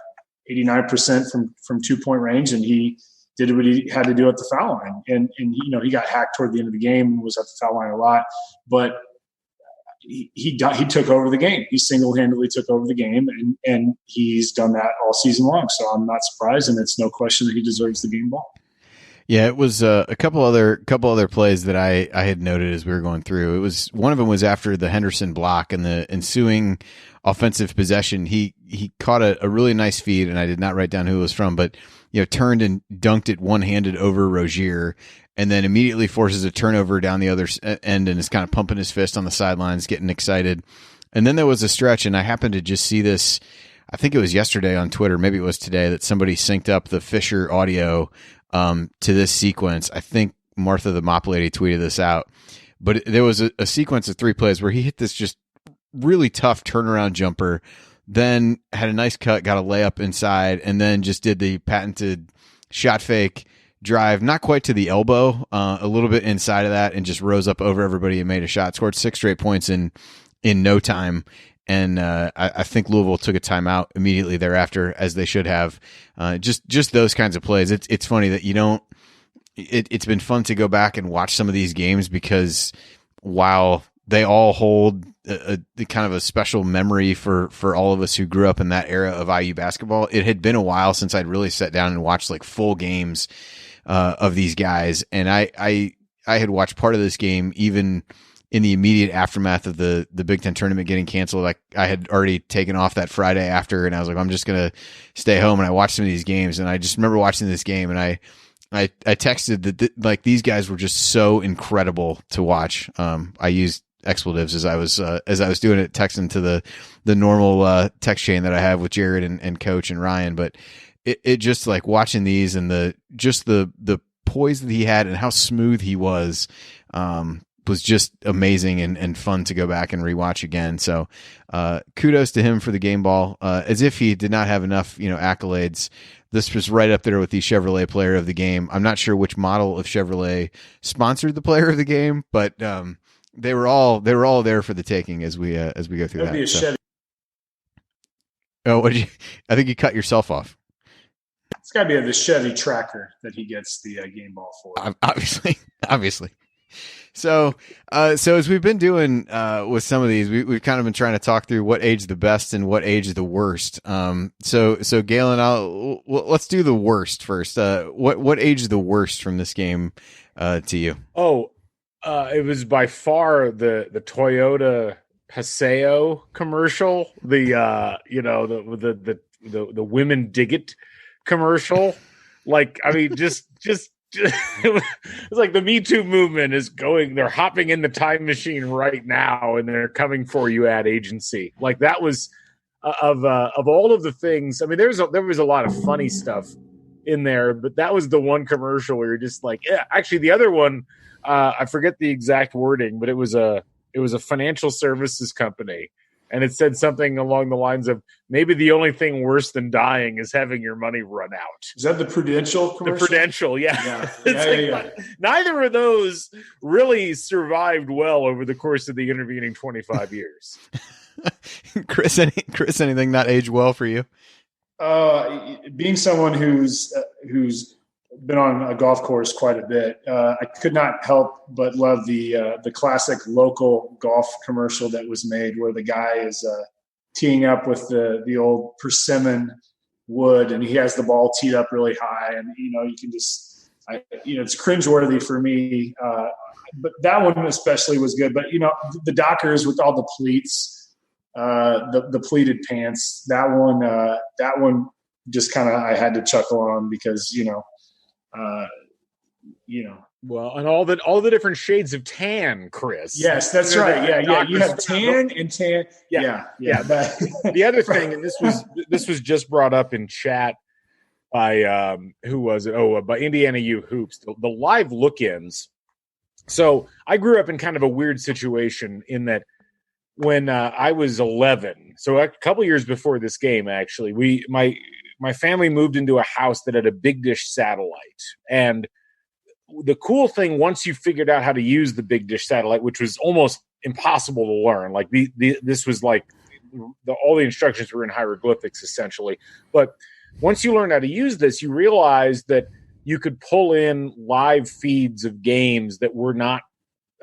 89% from 2-point range, and he did what he had to do at the foul line. And he got hacked toward the end of the game and was at the foul line a lot, but he took over the game. He single-handedly took over the game, and he's done that all season long. So I'm not surprised, and it's no question that he deserves the game ball. Yeah, it was a couple other plays that I had noted as we were going through. It was one of them was after the Henderson block and the ensuing offensive possession. He caught a really nice feed, and I did not write down who it was from, but turned and dunked it one-handed over Rozier, and then immediately forces a turnover down the other end and is kind of pumping his fist on the sidelines, getting excited. And then there was a stretch, and I happened to just see this. I think it was yesterday on Twitter, maybe it was today, that somebody synced up the Fisher audio to this sequence. I think Martha the Mop Lady tweeted this out, but there was a sequence of 3 plays where he hit this just really tough turnaround jumper, then had a nice cut, got a layup inside, and then just did the patented shot fake drive, not quite to the elbow, a little bit inside of that, and just rose up over everybody and made a shot, scored 6 straight points in no time. And I think Louisville took a timeout immediately thereafter, as they should have. Just those kinds of plays. It's funny that you don't. It's been fun to go back and watch some of these games because while they all hold a kind of a special memory for all of us who grew up in that era of IU basketball, it had been a while since I'd really sat down and watched like full games of these guys. And I had watched part of this game even in the immediate aftermath of the Big Ten tournament getting canceled. Like, I had already taken off that Friday after, and I was like, I'm just going to stay home. And I watched some of these games, and I just remember watching this game, and I texted that like these guys were just so incredible to watch. I used expletives as I was doing it, texting to the normal text chain that I have with Jared and Coach and Ryan. But it just like watching these and the poise that he had and how smooth he was just amazing and fun to go back and rewatch again. So kudos to him for the game ball. As if he did not have enough, accolades. This was right up there with the Chevrolet Player of the Game. I'm not sure which model of Chevrolet sponsored the Player of the Game, but they were all there for the taking as we go through that. Chevy. Oh, I think you cut yourself off. It's got to be the Chevy Tracker that he gets the game ball for. Obviously. So as we've been doing with some of these, we've kind of been trying to talk through what age the best and what age the worst. So Galen, let's do the worst first. What age is the worst from this game to you? Oh, it was by far the Toyota Paseo commercial. The women dig it commercial. Like, I mean, just it's like the Me Too movement is going. They're hopping in the time machine right now, and they're coming for you ad agency. Like, that was of all of the things. I mean, there was a lot of funny stuff in there, but that was the one commercial where you're just like, yeah. Actually, the other one, I forget the exact wording, but it was a financial services company. And it said something along the lines of, maybe the only thing worse than dying is having your money run out. Is that the Prudential commercial? The Prudential, yeah. Yeah. Neither of those really survived well over the course of the intervening 25 years. Chris, anything not aged well for you? Being someone who's been on a golf course quite a bit, I could not help but love the classic local golf commercial that was made, where the guy is teeing up with the old persimmon wood, and he has the ball teed up really high, and you can just it's cringeworthy for me. But that one especially was good. But the Dockers with all the pleats, the pleated pants. That one just kind of I had to chuckle on because Well, and all the different shades of tan, Chris. Yes, that's right. Yeah. You have tan and tan. Yeah. The other thing, and this was just brought up in chat by who was it? Oh, by Indiana U Hoops. The live look-ins. So I grew up in kind of a weird situation in that when I was 11, so a couple years before this game, actually, my family moved into a house that had a big dish satellite. And the cool thing, once you figured out how to use the big dish satellite, which was almost impossible to learn, like this was like all the instructions were in hieroglyphics essentially. But once you learned how to use this, you realized that you could pull in live feeds of games that were not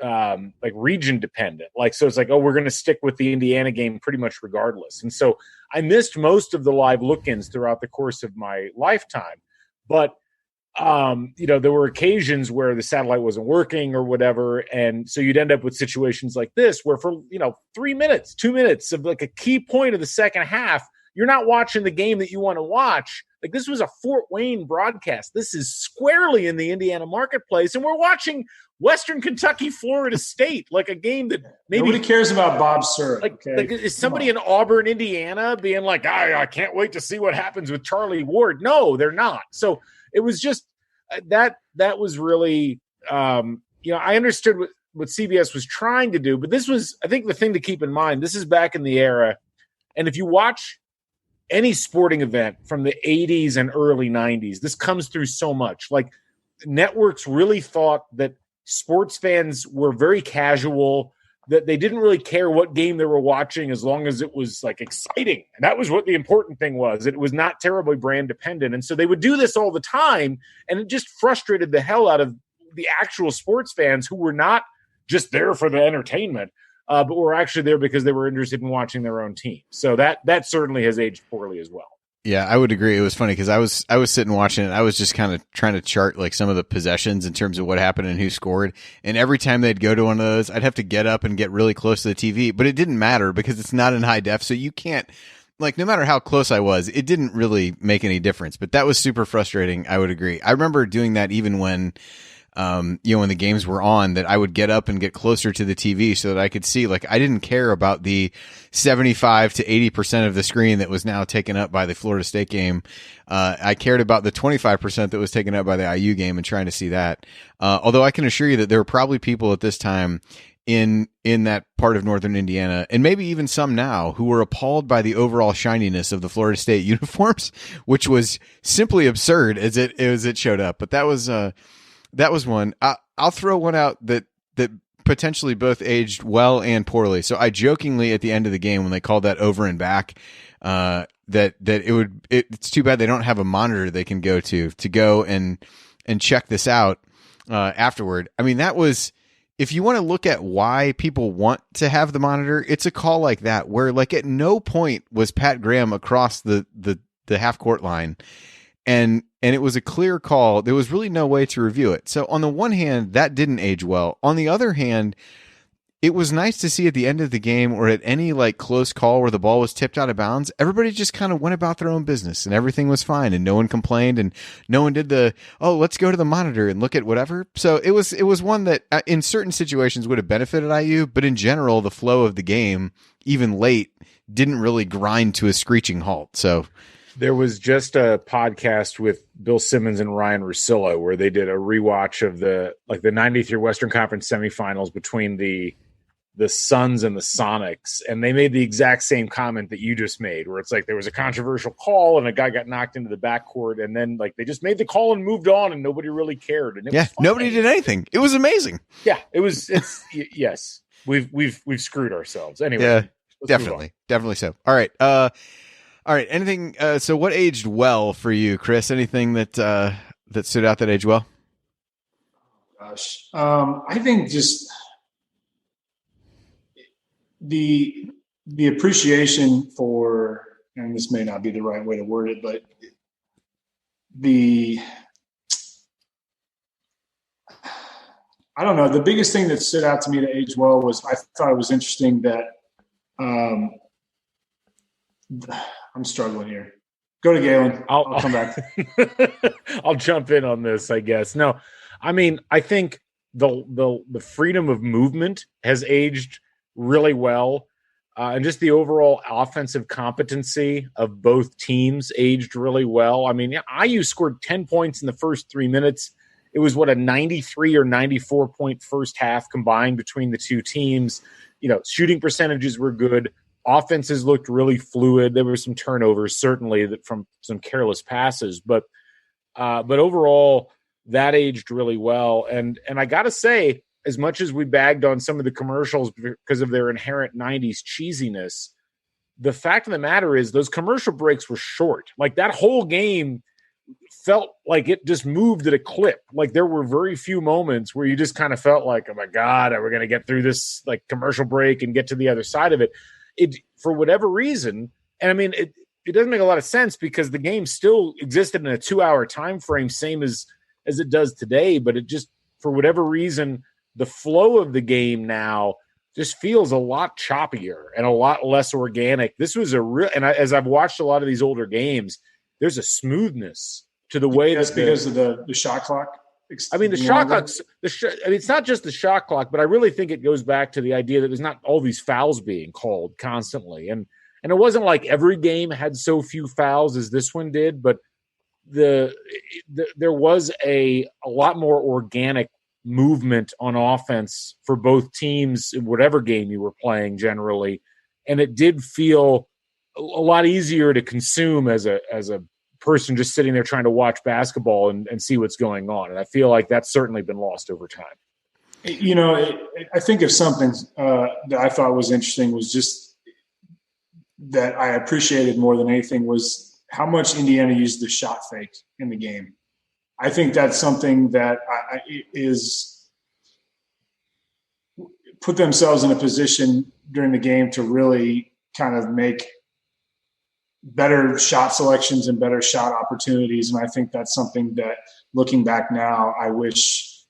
like region dependent. Like, so it's like, oh, we're going to stick with the Indiana game pretty much regardless. And so I missed most of the live look-ins throughout the course of my lifetime. But, there were occasions where the satellite wasn't working or whatever. And so you'd end up with situations like this where for, 3 minutes, 2 minutes of like a key point of the second half, you're not watching the game that you want to watch. Like, this was a Fort Wayne broadcast. This is squarely in the Indiana marketplace. And we're watching Western Kentucky, Florida State, like a game that maybe nobody cares about Bob Sir. Like is somebody in Auburn, Indiana being like, I can't wait to see what happens with Charlie Ward? No, they're not. So it was just that was really, I understood what CBS was trying to do, but this was, I think, the thing to keep in mind. This is back in the era. And if you watch any sporting event from the 80s and early 90s, this comes through so much. Like, networks really thought that sports fans were very casual, that they didn't really care what game they were watching as long as it was like exciting. And that was what the important thing was. It was not terribly brand dependent. And so they would do this all the time. And it just frustrated the hell out of the actual sports fans who were not just there for the entertainment, but were actually there because they were interested in watching their own team. So that certainly has aged poorly as well. Yeah, I would agree. It was funny because I was sitting watching it. I was just kind of trying to chart like some of the possessions in terms of what happened and who scored. And every time they'd go to one of those, I'd have to get up and get really close to the TV. But it didn't matter because it's not in high def, so you can't, like, no matter how close I was, it didn't really make any difference. But that was super frustrating. I would agree. I remember doing that even when when the games were on, that I would get up and get closer to the TV so that I could see. Like, I didn't care about the 75 to 80% of the screen that was now taken up by the Florida State game. I cared about the 25% that was taken up by the IU game and trying to see that. Although I can assure you that there were probably people at this time in that part of northern Indiana, and maybe even some now, who were appalled by the overall shininess of the Florida State uniforms, which was simply absurd as it showed up. But that was one. I'll throw one out that potentially both aged well and poorly. So I jokingly at the end of the game, when they called that over and back, it's too bad they don't have a monitor they can go to go and check this out afterward. I mean, that was, if you want to look at why people want to have the monitor, it's a call like that where, like, at no point was Pat Graham across the half court line. And it was a clear call. There was really no way to review it. So on the one hand, that didn't age well. On the other hand, it was nice to see at the end of the game, or at any like close call where the ball was tipped out of bounds, everybody just kind of went about their own business and everything was fine and no one complained and no one did let's go to the monitor and look at whatever. So it was one that in certain situations would have benefited IU, but in general, the flow of the game, even late, didn't really grind to a screeching halt. So there was just a podcast with Bill Simmons and Ryan Russillo where they did a rewatch of the 93 Western Conference semifinals between the Suns and the Sonics. And they made the exact same comment that you just made, where it's like there was a controversial call and a guy got knocked into the backcourt, and then like they just made the call and moved on and nobody really cared. And it was nobody did anything. It was amazing. Yeah, yes. We've screwed ourselves. Anyway. Yeah, definitely so. All right. Anything? So, what aged well for you, Chris? Anything that stood out that aged well? Gosh, I think just the appreciation for, and this may not be the right way to word it, but the don't know. The biggest thing that stood out to me that aged well was I thought it was interesting that I'm struggling here. Go to Galen. I'll come back. I'll jump in on this, I guess. No, I mean, I think the freedom of movement has aged really well. And just the overall offensive competency of both teams aged really well. I mean, IU scored 10 points in the first 3 minutes. It was a 93 or 94 point first half combined between the two teams. Shooting percentages were good. Offenses looked really fluid. There were some turnovers, certainly, from some careless passes, but overall that aged really well. And I got to say, as much as we bagged on some of the commercials because of their inherent 90s cheesiness, the fact of the matter is those commercial breaks were short. Like, that whole game felt like it just moved at a clip. Like, there were very few moments where you just kind of felt like, oh my God, are we going to get through this like commercial break and get to the other side of it? It, for whatever reason, and I mean, it doesn't make a lot of sense because the game still existed in a 2-hour time frame, same as it does today, but it just, for whatever reason, the flow of the game now just feels a lot choppier and a lot less organic. This was as I've watched a lot of these older games, there's a smoothness to the way that's because of the shot clock. I mean, the shot clock's it's not just the shot clock, but I really think it goes back to the idea that there's not all these fouls being called constantly. And it wasn't like every game had so few fouls as this one did, but there was a lot more organic movement on offense for both teams in whatever game you were playing generally. And it did feel a lot easier to consume as a person just sitting there trying to watch basketball and see what's going on. And I feel like that's certainly been lost over time. I think of something that I thought was interesting was just that I appreciated more than anything was how much Indiana used the shot fake in the game. I think that's something that is put themselves in a position during the game to really kind of make better shot selections and better shot opportunities. And I think that's something that, looking back now, I wish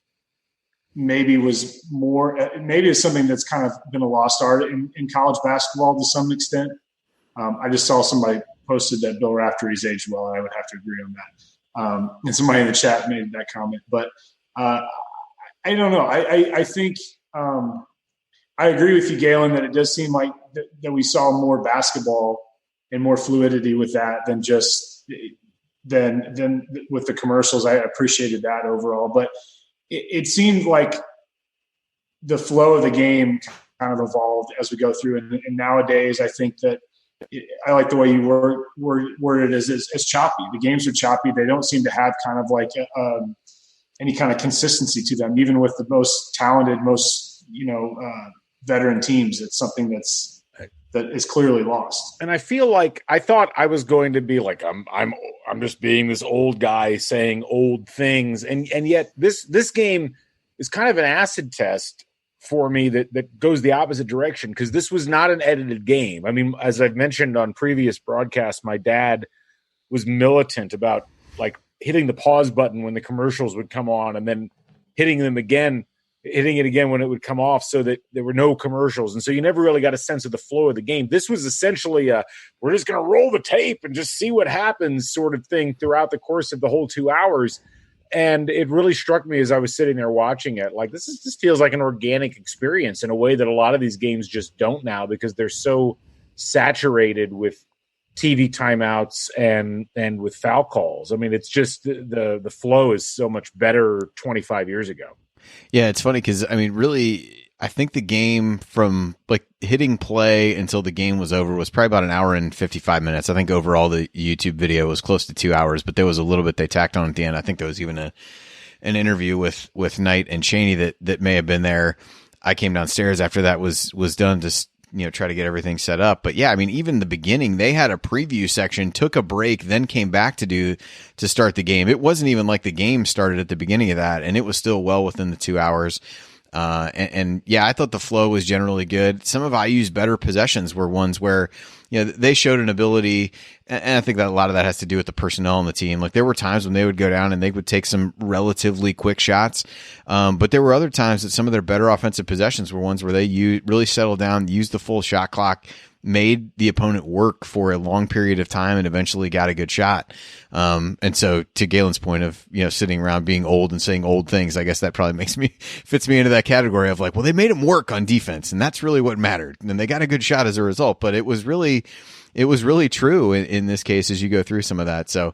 maybe was more, maybe it's something that's kind of been a lost art in college basketball to some extent. I just saw somebody posted that Bill Raftery's aged well, and I would have to agree on that. And somebody in the chat made that comment, but I don't know. I think I agree with you, Galen, that it does seem like that we saw more basketball and more fluidity with that than with the commercials. I appreciated that overall, but it seemed like the flow of the game kind of evolved as we go through. And nowadays, I think that I like the way you word it as choppy. The games are choppy. They don't seem to have kind of like any kind of consistency to them, even with the most talented, most veteran teams. It's something that is clearly lost. And I feel like I thought I was going to be like I'm just being this old guy saying old things, and yet this game is kind of an acid test for me that goes the opposite direction, because this was not an edited game. I mean, as I've mentioned on previous broadcasts, my dad was militant about like hitting the pause button when the commercials would come on and then hitting it again when it would come off so that there were no commercials. And so you never really got a sense of the flow of the game. This was essentially we're just going to roll the tape and just see what happens sort of thing throughout the course of the whole 2 hours. And it really struck me as I was sitting there watching it, like this feels like an organic experience in a way that a lot of these games just don't now, because they're so saturated with TV timeouts and with foul calls. I mean, it's just the flow is so much better 25 years ago. Yeah, it's funny because, I mean, really, I think the game from like hitting play until the game was over was probably about an hour and 55 minutes. I think overall the YouTube video was close to 2 hours, but there was a little bit they tacked on at the end. I think there was even an interview with Knight and Cheaney that may have been there. I came downstairs after that was done to try to get everything set up. But yeah, I mean, even the beginning, they had a preview section, took a break, then came back to start the game. It wasn't even like the game started at the beginning of that, and it was still well within the 2 hours. And yeah, I thought the flow was generally good. Some of IU's better possessions were ones where, they showed an ability, and I think that a lot of that has to do with the personnel on the team. Like there were times when they would go down and they would take some relatively quick shots. But there were other times that some of their better offensive possessions were ones where they really settled down, used the full shot clock, made the opponent work for a long period of time, and eventually got a good shot. And so to Galen's point of, sitting around being old and saying old things, I guess that probably fits me into that category of like, well, they made them work on defense, and that's really what mattered. And they got a good shot as a result, but it was really true in this case as you go through some of that. So,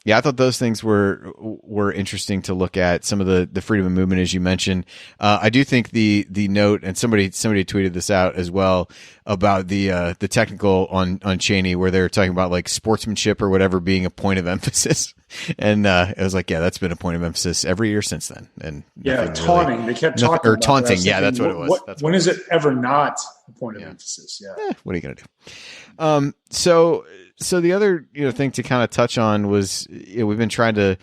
yeah, I thought those things were interesting to look at. Some of the freedom of movement, as you mentioned. I do think the note, and somebody tweeted this out as well, about the technical on Cheaney, where they're talking about like sportsmanship or whatever being a point of emphasis. And it was like, yeah, that's been a point of emphasis every year since then. And taunting. Really, they kept talking or about taunting. That. Yeah, that's what it was. When is it ever not a point of emphasis? Yeah. What are you gonna do? So the other thing to kind of touch on was we've been trying to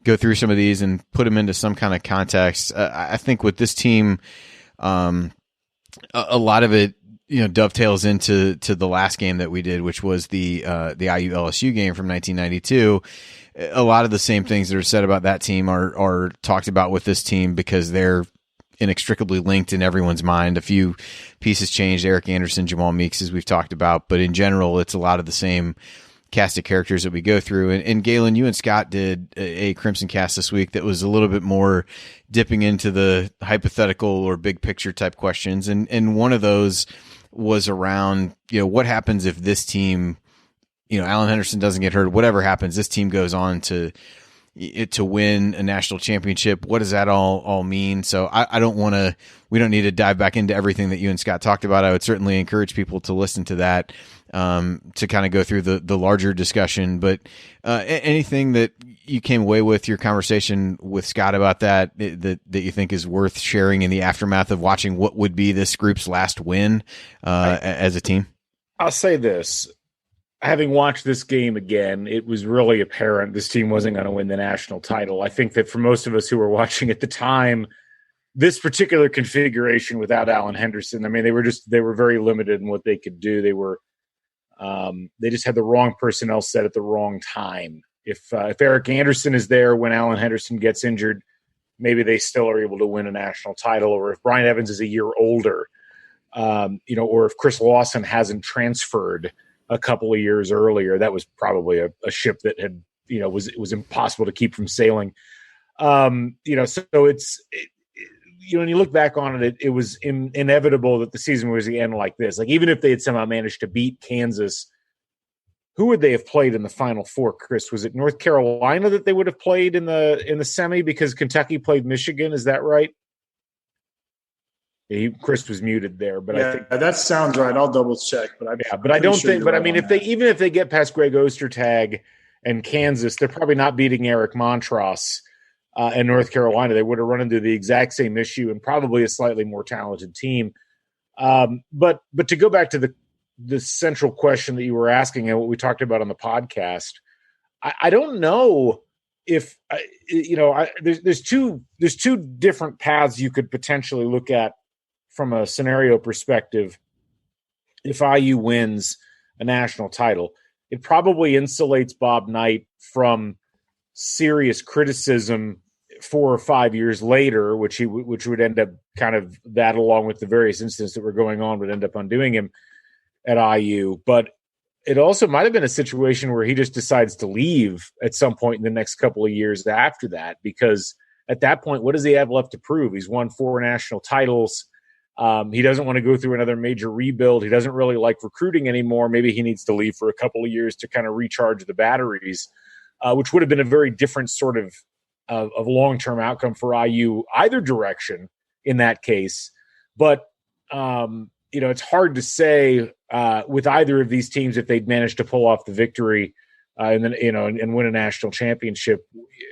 go through some of these and put them into some kind of context. I think with this team, a lot of it dovetails into the last game that we did, which was the IU LSU game from 1992. A lot of the same things that are said about that team are talked about with this team because they're inextricably linked in everyone's mind. A few pieces changed, Eric Anderson, Jamal Meeks, as we've talked about, but in general, it's a lot of the same cast of characters that we go through. And Galen, you and Scott did a Crimson Cast this week that was a little bit more dipping into the hypothetical or big picture type questions. And one of those was around, what happens if this team, Alan Henderson doesn't get hurt, whatever happens, this team goes on to win a national championship. What does that all mean? So we don't need to dive back into everything that you and Scott talked about. I would certainly encourage people to listen to that, to kind of go through the larger discussion, but, anything that you came away with your conversation with Scott about that you think is worth sharing in the aftermath of watching what would be this group's last win, as a team? I'll say this. Having watched this game again, it was really apparent this team wasn't going to win the national title. I think that for most of us who were watching at the time, this particular configuration without Alan Henderson, I mean, they were very limited in what they could do. They just had the wrong personnel set at the wrong time. If Eric Anderson is there when Alan Henderson gets injured, maybe they still are able to win a national title. Or if Brian Evans is a year older, or if Chris Lawson hasn't transferred a couple of years earlier, that was probably a ship that had, was impossible to keep from sailing. So it's, when you look back on it, it was inevitable that the season was going to end like this. Like, even if they had somehow managed to beat Kansas, who would they have played in the Final Four, Chris? Was it North Carolina that they would have played in the semi because Kentucky played Michigan? Is that right? Chris was muted there, but I think that sounds right. I'll double check, but I don't think. But I mean, even if they get past Greg Ostertag and Kansas, they're probably not beating Eric Montross and North Carolina. They would have run into the exact same issue and probably a slightly more talented team. But to go back to the central question that you were asking and what we talked about on the podcast, I don't know if there's two different paths you could potentially look at from a scenario perspective. If IU wins a national title, it probably insulates Bob Knight from serious criticism 4 or 5 years later, which would end up kind of that, along with the various incidents that were going on, would end up undoing him at IU. But it also might have been a situation where he just decides to leave at some point in the next couple of years after that, because at that point, what does he have left to prove? He's won 4 national titles. He doesn't want to go through another major rebuild. He doesn't really like recruiting anymore. Maybe he needs to leave for a couple of years to kind of recharge the batteries, which would have been a very different sort of long-term outcome for IU, either direction in that case. But, it's hard to say with either of these teams if they'd managed to pull off the victory and then, and win a national championship,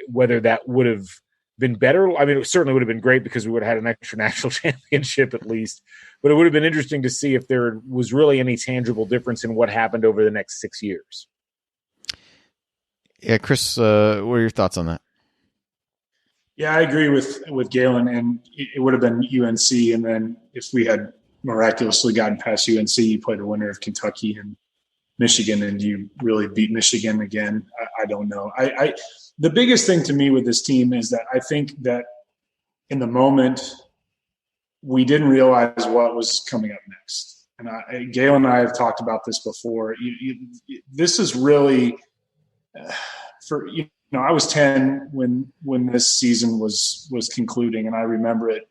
whether that would have been better. I mean, it certainly would have been great because we would have had an extra national championship at least, but it would have been interesting to see if there was really any tangible difference in what happened over the next 6 years. Yeah, Chris, what are your thoughts on that? Yeah, I agree with Galen, and it would have been UNC. And then if we had miraculously gotten past UNC, you play the winner of Kentucky and Michigan, and you really beat Michigan again. I don't know. The biggest thing to me with this team is that I think that in the moment we didn't realize what was coming up next. And Galen and I have talked about this before. This is really I was 10 when this season was concluding, and I remember it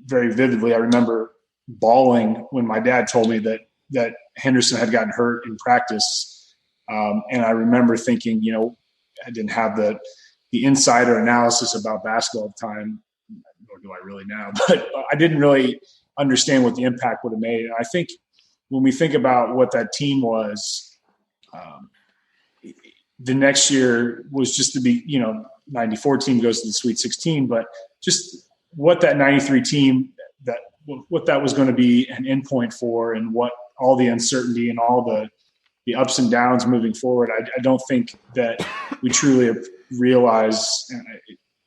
very vividly. I remember bawling when my dad told me that Henderson had gotten hurt in practice, and I remember thinking, I didn't have the insider analysis about basketball at the time, nor do I really now, but I didn't really understand what the impact would have made. And I think when we think about what that team was, the next year was just to be, 94 team goes to the Sweet 16, but just what that 93 team, what that was going to be an endpoint for, and what all the uncertainty and all the ups and downs moving forward. I don't think that we truly realize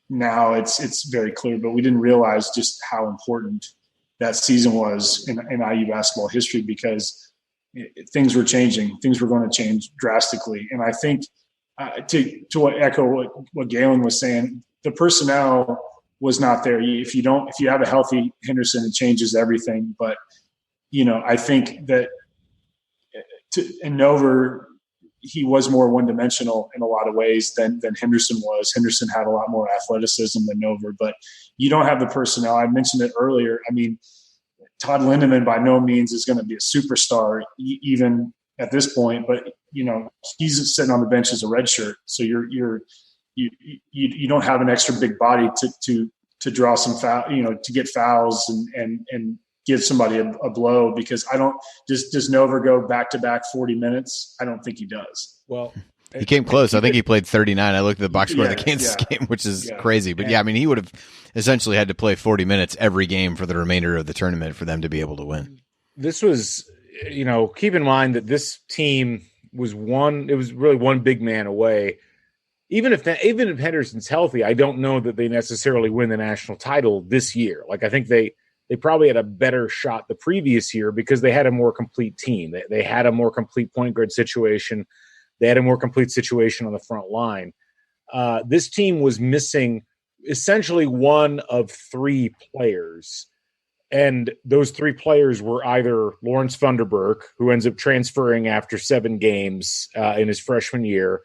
now. It's very clear, but we didn't realize just how important that season was in IU basketball history, because things were changing. Things were going to change drastically. And I think to echo what Galen was saying, the personnel was not there. If you have a healthy Henderson, it changes everything. But, I think that in Nover, he was more one-dimensional in a lot of ways than Henderson was. Henderson had a lot more athleticism than Nover, but you don't have the personnel. I mentioned it earlier. I mean, Todd Lindemann by no means is going to be a superstar even at this point, but he's sitting on the bench as a redshirt. So you don't have an extra big body to draw some foul, to get fouls and give somebody a blow, because does Nover go back-to-back 40 minutes? I don't think he does. Well, he came close. I think he played 39. I looked at the box score of the Kansas game, which is crazy. But he would have essentially had to play 40 minutes every game for the remainder of the tournament for them to be able to win. This was, keep in mind that this team was really one big man away. Even if Henderson's healthy, I don't know that they necessarily win the national title this year. Like, I think they probably had a better shot the previous year because they had a more complete team. They had a more complete point guard situation. They had a more complete situation on the front line. This team was missing essentially one of three players. And those three players were either Lawrence Vanderberg, who ends up transferring after 7 games in his freshman year,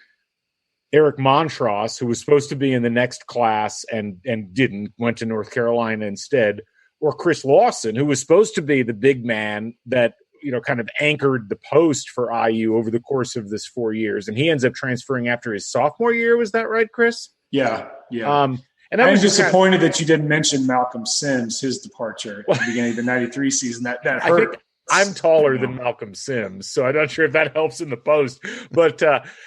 Eric Montross, who was supposed to be in the next class and didn't, went to North Carolina instead, or Chris Lawson, who was supposed to be the big man that kind of anchored the post for IU over the course of this 4 years. And he ends up transferring after his sophomore year. Was that right, Chris? Yeah. And I was disappointed that you didn't mention Malcolm Sims, his departure at the beginning of the 93 season. That hurt. I'm taller than Malcolm Sims, so I'm not sure if that helps in the post. But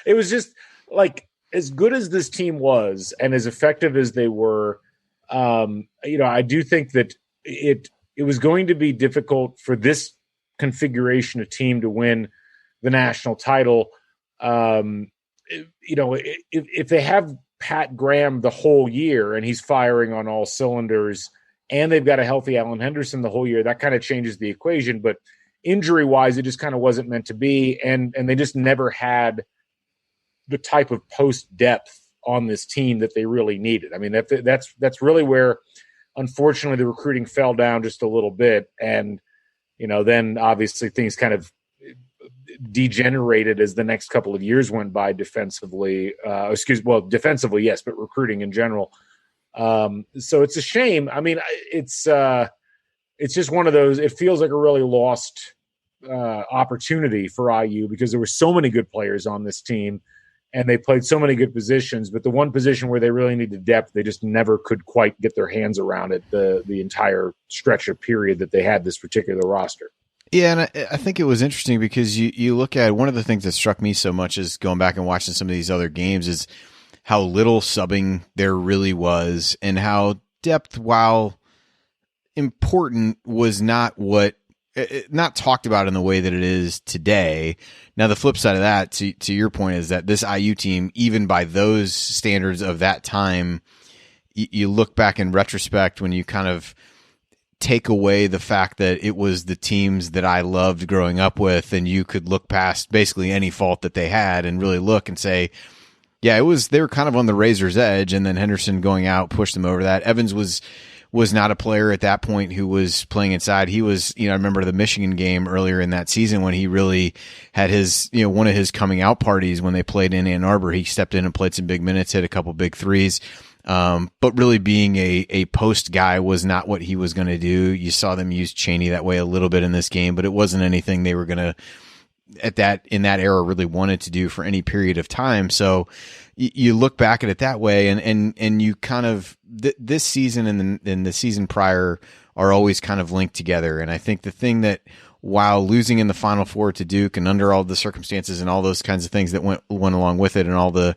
it was just like, as good as this team was and as effective as they were, I do think that it was going to be difficult for this configuration of team to win the national title. If they have Pat Graham the whole year and he's firing on all cylinders, and they've got a healthy Alan Henderson the whole year, that kind of changes the equation. But injury-wise, it just kind of wasn't meant to be, and they just never had the type of post depth on this team that they really needed. I mean, that's really where, unfortunately, the recruiting fell down just a little bit, and then obviously things kind of degenerated as the next couple of years went by defensively. Defensively, yes, but recruiting in general. So it's a shame. I mean, it's just one of those. It feels like a really lost opportunity for IU because there were so many good players on this team, and they played so many good positions. But the one position where they really needed depth, they just never could quite get their hands around it the entire stretch of period that they had this particular roster. Yeah, and I think it was interesting because you look at one of the things that struck me so much is going back and watching some of these other games is how little subbing there really was, and how depth, while important, was not talked about in the way that it is today. Now, the flip side of that, to your point, is that this IU team, even by those standards of that time, you look back in retrospect when you kind of take away the fact that it was the teams that I loved growing up with, and you could look past basically any fault that they had and really look and say, yeah, they were kind of on the razor's edge, and then Henderson going out pushed them over that. Evans was not a player at that point who was playing inside. He was, I remember the Michigan game earlier in that season when he really had his, one of his coming out parties when they played in Ann Arbor. He stepped in and played some big minutes, hit a couple big threes. But really being a post guy was not what he was going to do. You saw them use Cheaney that way a little bit in this game, but it wasn't anything they were going to, in that era, really wanted to do for any period of time. So you look back at it that way, and you kind of, this season and the season prior are always kind of linked together. And I think the thing that, while losing in the Final Four to Duke and under all the circumstances and all those kinds of things that went along with it and all the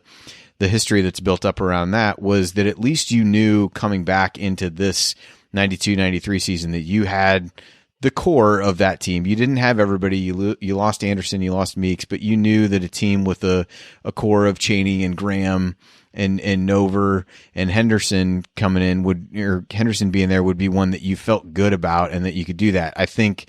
history that's built up around that, was that at least you knew coming back into this 92-93 season that you had the core of that team. You didn't have everybody. You lost Anderson, you lost Meeks, but you knew that a team with a core of Cheaney and Graham and Nover and Henderson coming in or Henderson being there would be one that you felt good about and that you could do that. I think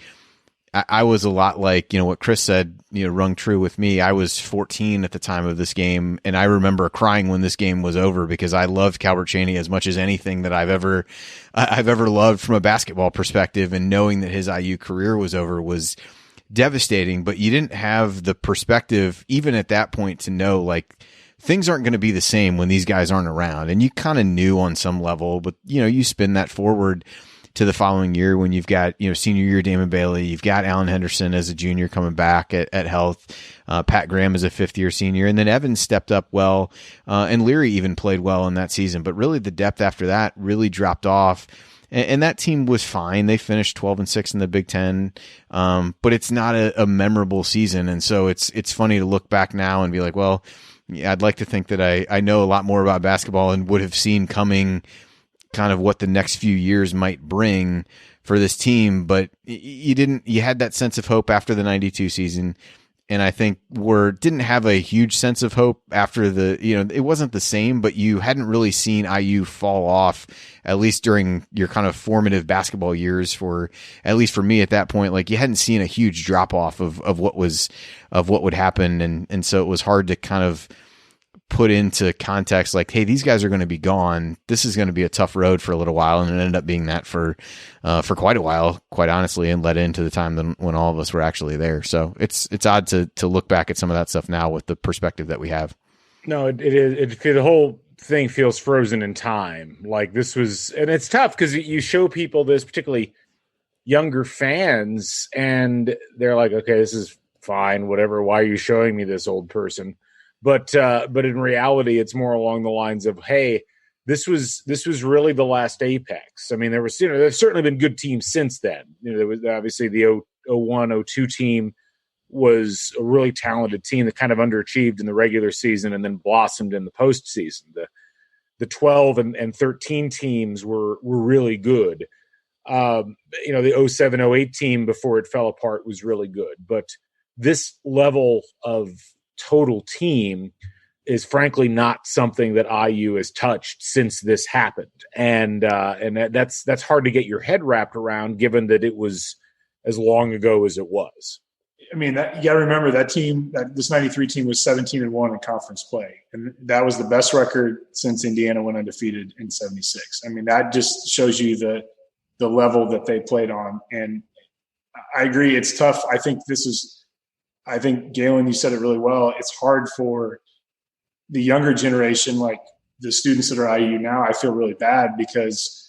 I was a lot like, what Chris said, rung true with me. I was 14 at the time of this game, and I remember crying when this game was over because I loved Calbert Cheaney as much as anything that I've ever loved from a basketball perspective, and knowing that his IU career was over was devastating. But you didn't have the perspective, even at that point, to know like things aren't going to be the same when these guys aren't around. And you kind of knew on some level, but you spin that forward to the following year when you've got, senior year Damon Bailey, you've got Alan Henderson as a junior coming back at health, Pat Graham as a fifth-year senior, and then Evans stepped up well, and Leary even played well in that season. But really the depth after that really dropped off, and that team was fine. They finished 12-6 in the Big Ten, but it's not a memorable season, and so it's funny to look back now and be like, well, yeah, I'd like to think that I know a lot more about basketball and would have seen coming kind of what the next few years might bring for this team, but you had that sense of hope after the 92 season. And I think didn't have a huge sense of hope after it wasn't the same, but you hadn't really seen IU fall off, at least during your kind of formative basketball years at least for me at that point. Like you hadn't seen a huge drop off of what would happen. And so it was hard to kind of put into context like, hey, these guys are going to be gone. This is going to be a tough road for a little while. And it ended up being that for quite a while, quite honestly, and led into the time when all of us were actually there. So it's odd to look back at some of that stuff now with the perspective that we have. No, it is. The whole thing feels frozen in time. Like this was, and it's tough because you show people this, particularly younger fans, and they're like, okay, this is fine, whatever. Why are you showing me this old person? But in reality, it's more along the lines of, hey, this was really the last apex. I mean, there's certainly been good teams since then. There was obviously the 01-02 team was a really talented team that kind of underachieved in the regular season and then blossomed in the postseason. The 12 and 13 teams were really good. The 07-08 team before it fell apart was really good. But this level of total team is frankly not something that IU has touched since this happened. And that's hard to get your head wrapped around given that it was as long ago as it was. I mean, you got to remember that team, this 93 team was 17-1 in conference play. And that was the best record since Indiana went undefeated in 76. I mean, that just shows you the level that they played on. And I agree. It's tough. I think, Galen, you said it really well. It's hard for the younger generation, like the students that are IU now. I feel really bad because,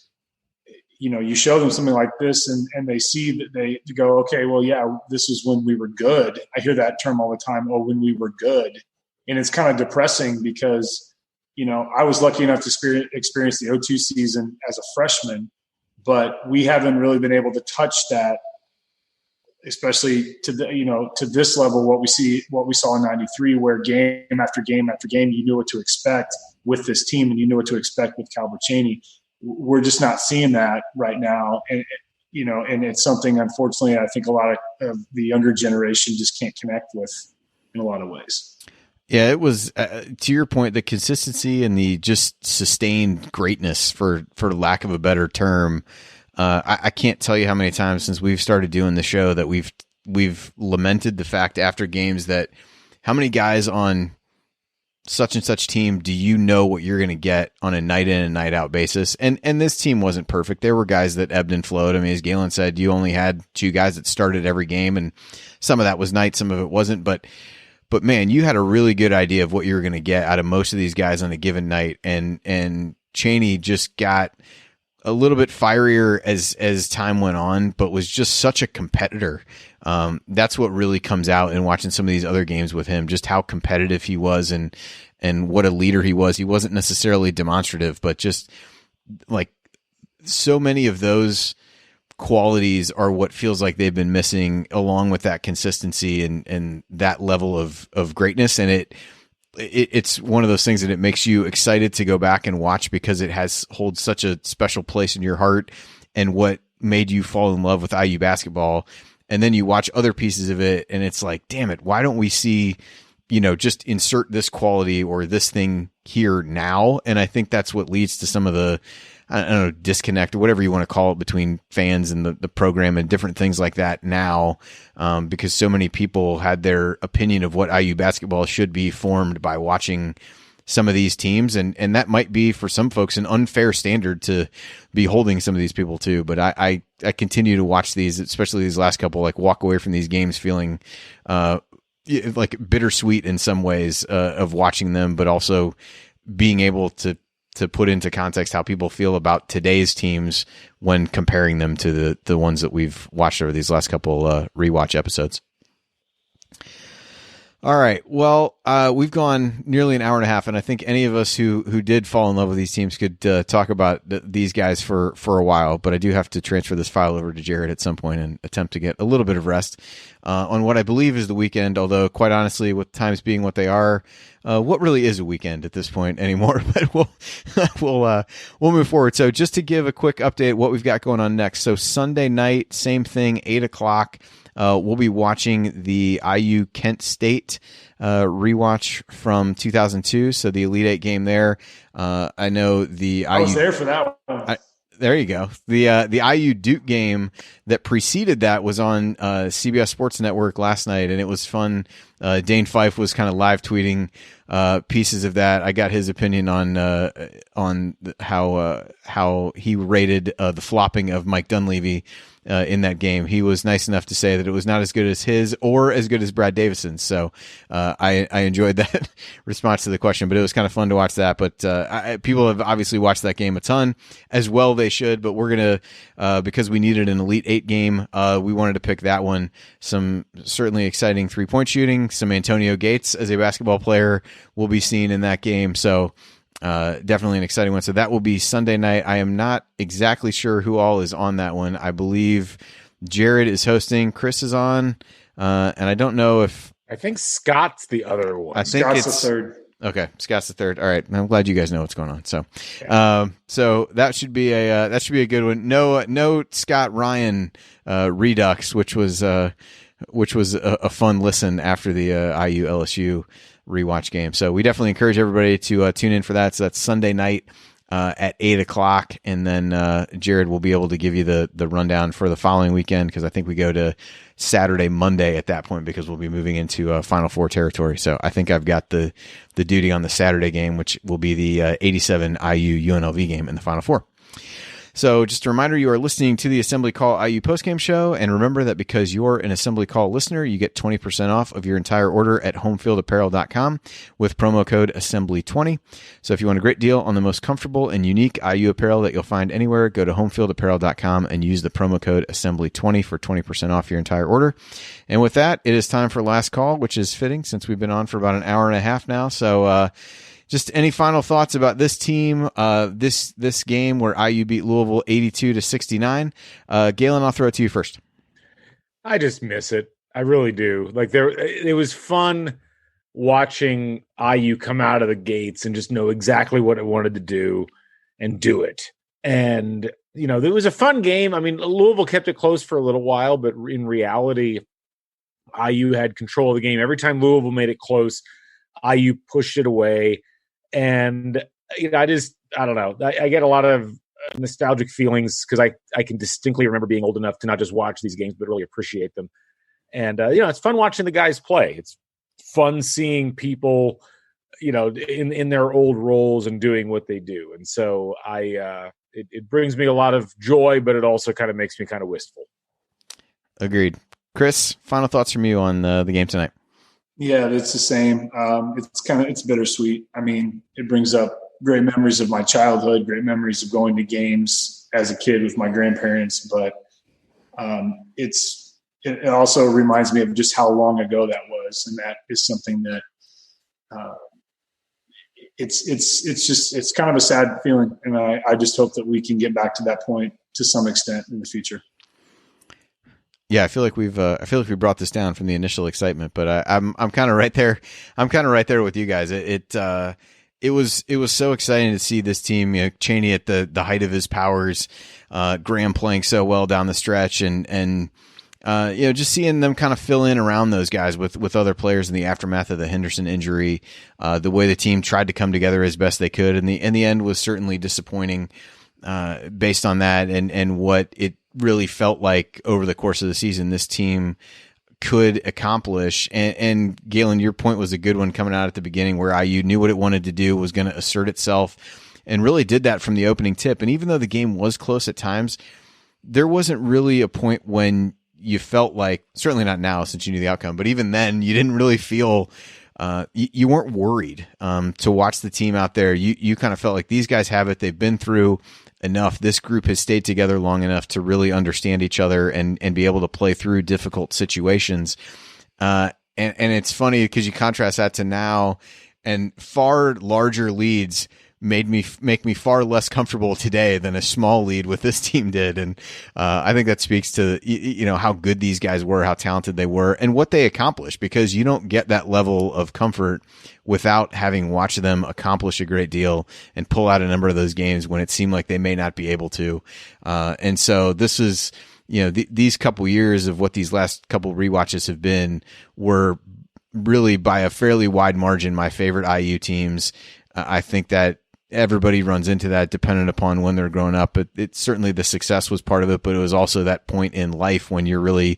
you show them something like this and they see that they go, okay, well, yeah, this is when we were good. I hear that term all the time. Oh, when we were good. And it's kind of depressing because, I was lucky enough to experience the 02 season as a freshman, but we haven't really been able to touch that, especially to this level, what we saw in 93, where game after game after game, you knew what to expect with this team and you knew what to expect with Calbert Cheaney. We're just not seeing that right now. And, and it's something, unfortunately, I think a lot of the younger generation just can't connect with in a lot of ways. Yeah, it was to your point, the consistency and the just sustained greatness, for lack of a better term. I can't tell you how many times since we've started doing the show that we've lamented the fact after games that how many guys on such and such team do you know what you're going to get on a night in and night out basis? And this team wasn't perfect. There were guys that ebbed and flowed. I mean, as Galen said, you only had 2 guys that started every game, and some of that was night, some of it wasn't. But man, you had a really good idea of what you were going to get out of most of these guys on a given night. And Cheaney just got a little bit fierier as time went on, but was just such a competitor. That's what really comes out in watching some of these other games with him, just how competitive he was and what a leader he was. He wasn't necessarily demonstrative, but just like so many of those qualities are what feels like they've been missing, along with that consistency and that level of greatness. And it's one of those things that it makes you excited to go back and watch because it holds such a special place in your heart and what made you fall in love with IU basketball. And then you watch other pieces of it and it's like, damn it, why don't we see, just insert this quality or this thing here now? And I think that's what leads to some of the, I don't know, disconnect or whatever you want to call it between fans and the program and different things like that now, because so many people had their opinion of what IU basketball should be formed by watching some of these teams. And that might be for some folks an unfair standard to be holding some of these people to. But I continue to watch these, especially these last couple, like walk away from these games feeling like bittersweet in some ways of watching them, but also being able to put into context how people feel about today's teams when comparing them to the ones that we've watched over these last couple rewatch episodes. All right. Well, we've gone nearly an hour and a half, and I think any of us who did fall in love with these teams could talk about these guys for a while, but I do have to transfer this file over to Jared at some point and attempt to get a little bit of rest on what I believe is the weekend, although quite honestly, with times being what they are, what really is a weekend at this point anymore, but we'll move forward. So just to give a quick update, what we've got going on next. So Sunday night, same thing, 8:00. We'll be watching the IU Kent State rewatch from 2002. So the Elite Eight game there. I know I was there for that one. There you go. The IU Duke game that preceded that was on CBS Sports Network last night, and it was fun. Dane Fife was kind of live tweeting pieces of that. I got his opinion on how he rated the flopping of Mike Dunleavy in that game. He was nice enough to say that it was not as good as his or as good as Brad Davison's. So I enjoyed that response to the question, but it was kind of fun to watch that. But people have obviously watched that game a ton, as well they should, but we're going to, because we needed an Elite Eight game, we wanted to pick that one. Some certainly exciting 3-point shooting, some Antonio Gates as a basketball player will be seen in that game. So definitely an exciting one. So that will be Sunday night. I am not exactly sure who all is on that one. I believe Jared is hosting, Chris is on, and I don't know if... I think Scott's the other one. I think Scott's it's the third. Okay, Scott's the third. All right, I'm glad you guys know what's going on. So, so that should be a good one. No Scott Ryan redux, which was a fun listen after the IU LSU rewatch game. So we definitely encourage everybody to tune in for that. So that's Sunday night at 8:00, and then Jared will be able to give you the rundown for the following weekend, because I think we go to Saturday, Monday at that point, because we'll be moving into Final Four territory. So I think I've got the duty on the Saturday game, which will be the 87 IU UNLV game in the Final Four. So just a reminder, you are listening to the Assembly Call IU postgame show, and remember that because you're an Assembly Call listener, you get 20% off of your entire order at homefieldapparel.com with promo code Assembly20. So if you want a great deal on the most comfortable and unique IU apparel that you'll find anywhere, go to homefieldapparel.com and use the promo code Assembly20 for 20% off your entire order. And with that, it is time for last call, which is fitting since we've been on for about an hour and a half now. So, just any final thoughts about this team, this game where IU beat Louisville 82-69? Galen, I'll throw it to you first. I just miss it. I really do. Like it was fun watching IU come out of the gates and just know exactly what it wanted to do and do it. And, it was a fun game. I mean, Louisville kept it close for a little while, but in reality, IU had control of the game. Every time Louisville made it close, IU pushed it away. And I don't know. I get a lot of nostalgic feelings because I can distinctly remember being old enough to not just watch these games, but really appreciate them. And, it's fun watching the guys play. It's fun seeing people, in their old roles and doing what they do. And so it brings me a lot of joy, but it also kind of makes me kind of wistful. Agreed. Chris, final thoughts from you on the game tonight? Yeah, it's the same. It's bittersweet. I mean, it brings up great memories of my childhood, great memories of going to games as a kid with my grandparents. But it also reminds me of just how long ago that was, and that is something that it's kind of a sad feeling, and I just hope that we can get back to that point to some extent in the future. Yeah, I feel like we brought this down from the initial excitement, but I'm kind of right there. I'm kind of right there with you guys. It was so exciting to see this team. Cheaney at the height of his powers, Graham playing so well down the stretch, and just seeing them kind of fill in around those guys with other players in the aftermath of the Henderson injury. The way the team tried to come together as best they could, and the end was certainly disappointing based on that and what it really felt like over the course of the season this team could accomplish. And Galen, your point was a good one coming out at the beginning, where IU knew what it wanted to do, was going to assert itself, and really did that from the opening tip. And even though the game was close at times, there wasn't really a point when you felt like, certainly not now since you knew the outcome, but even then you didn't really feel you weren't worried to watch the team out there. You kind of felt like these guys have it. They've been through enough. This group has stayed together long enough to really understand each other and be able to play through difficult situations. And it's funny because you contrast that to now, and far larger leads make me far less comfortable today than a small lead with this team did. And I think that speaks to how good these guys were, how talented they were, and what they accomplished, because you don't get that level of comfort without having watched them accomplish a great deal and pull out a number of those games when it seemed like they may not be able to. And so this is, these couple years of what these last couple rewatches have been were really by a fairly wide margin my favorite IU teams. I think that everybody runs into that dependent upon when they're growing up, but it's certainly the success was part of it, but it was also that point in life when you're really,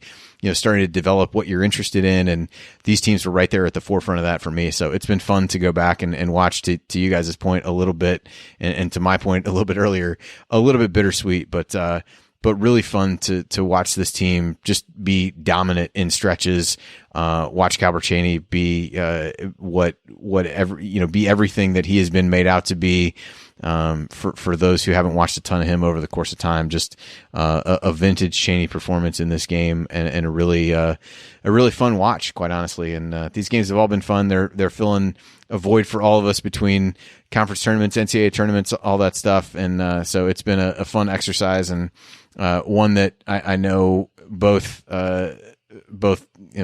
starting to develop what you're interested in. And these teams were right there at the forefront of that for me. So it's been fun to go back and watch, to you guys' point a little bit. And to my point a little bit earlier, a little bit bittersweet, but really fun to watch this team just be dominant in stretches. Watch Calbert Cheaney be be everything that he has been made out to be. For those who haven't watched a ton of him over the course of time, just a vintage Cheaney performance in this game, and a really fun watch, quite honestly. And these games have all been fun. They're filling a void for all of us between conference tournaments, NCAA tournaments, all that stuff. And so it's been a fun exercise, and one that I know both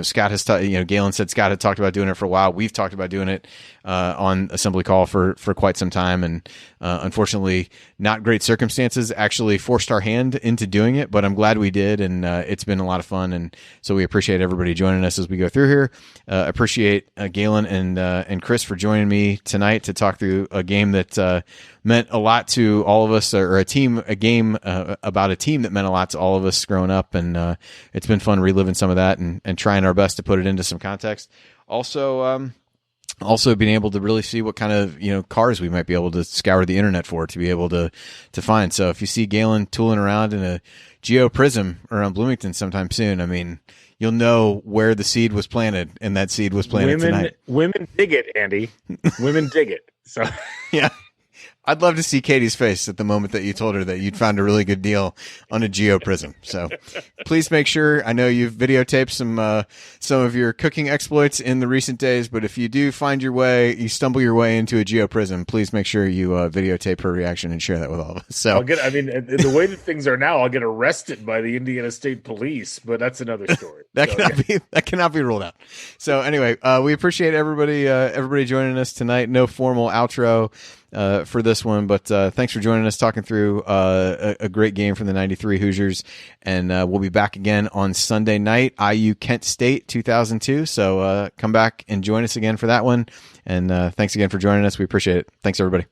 Scott has Galen said Scott had talked about doing it for a while. We've talked about doing it on Assembly Call for quite some time, and unfortunately not great circumstances actually forced our hand into doing it, but I'm glad we did, and it's been a lot of fun. And so we appreciate everybody joining us as we go through here. Appreciate Galen and Chris for joining me tonight to talk through a game that meant a lot to all of us, or a game about a team that meant a lot to all of us growing up. And it's been fun reliving some of that and trying our best to put it into some context. Also being able to really see what kind of cars we might be able to scour the internet for, to be able to find. So if you see Galen tooling around in a Geo Prism around Bloomington sometime soon, I mean, you'll know where the seed was planted, and that seed was planted tonight. Women dig it, Andy. Women dig it. So yeah. I'd love to see Katie's face at the moment that you told her that you'd found a really good deal on a Geo Prism. So please make sure, I know you've videotaped some of your cooking exploits in the recent days, but if you do you stumble your way into a Geo Prism, please make sure you videotape her reaction and share that with all of us. So the way that things are now, I'll get arrested by the Indiana State Police, but that's another story. That cannot be ruled out. So anyway, we appreciate everybody joining us tonight. No formal outro. for this one, but thanks for joining us, talking through a great game from the 93 Hoosiers. And we'll be back again on Sunday night, IU Kent State 2002. So come back and join us again for that one. And thanks again for joining us. We appreciate it. Thanks, everybody.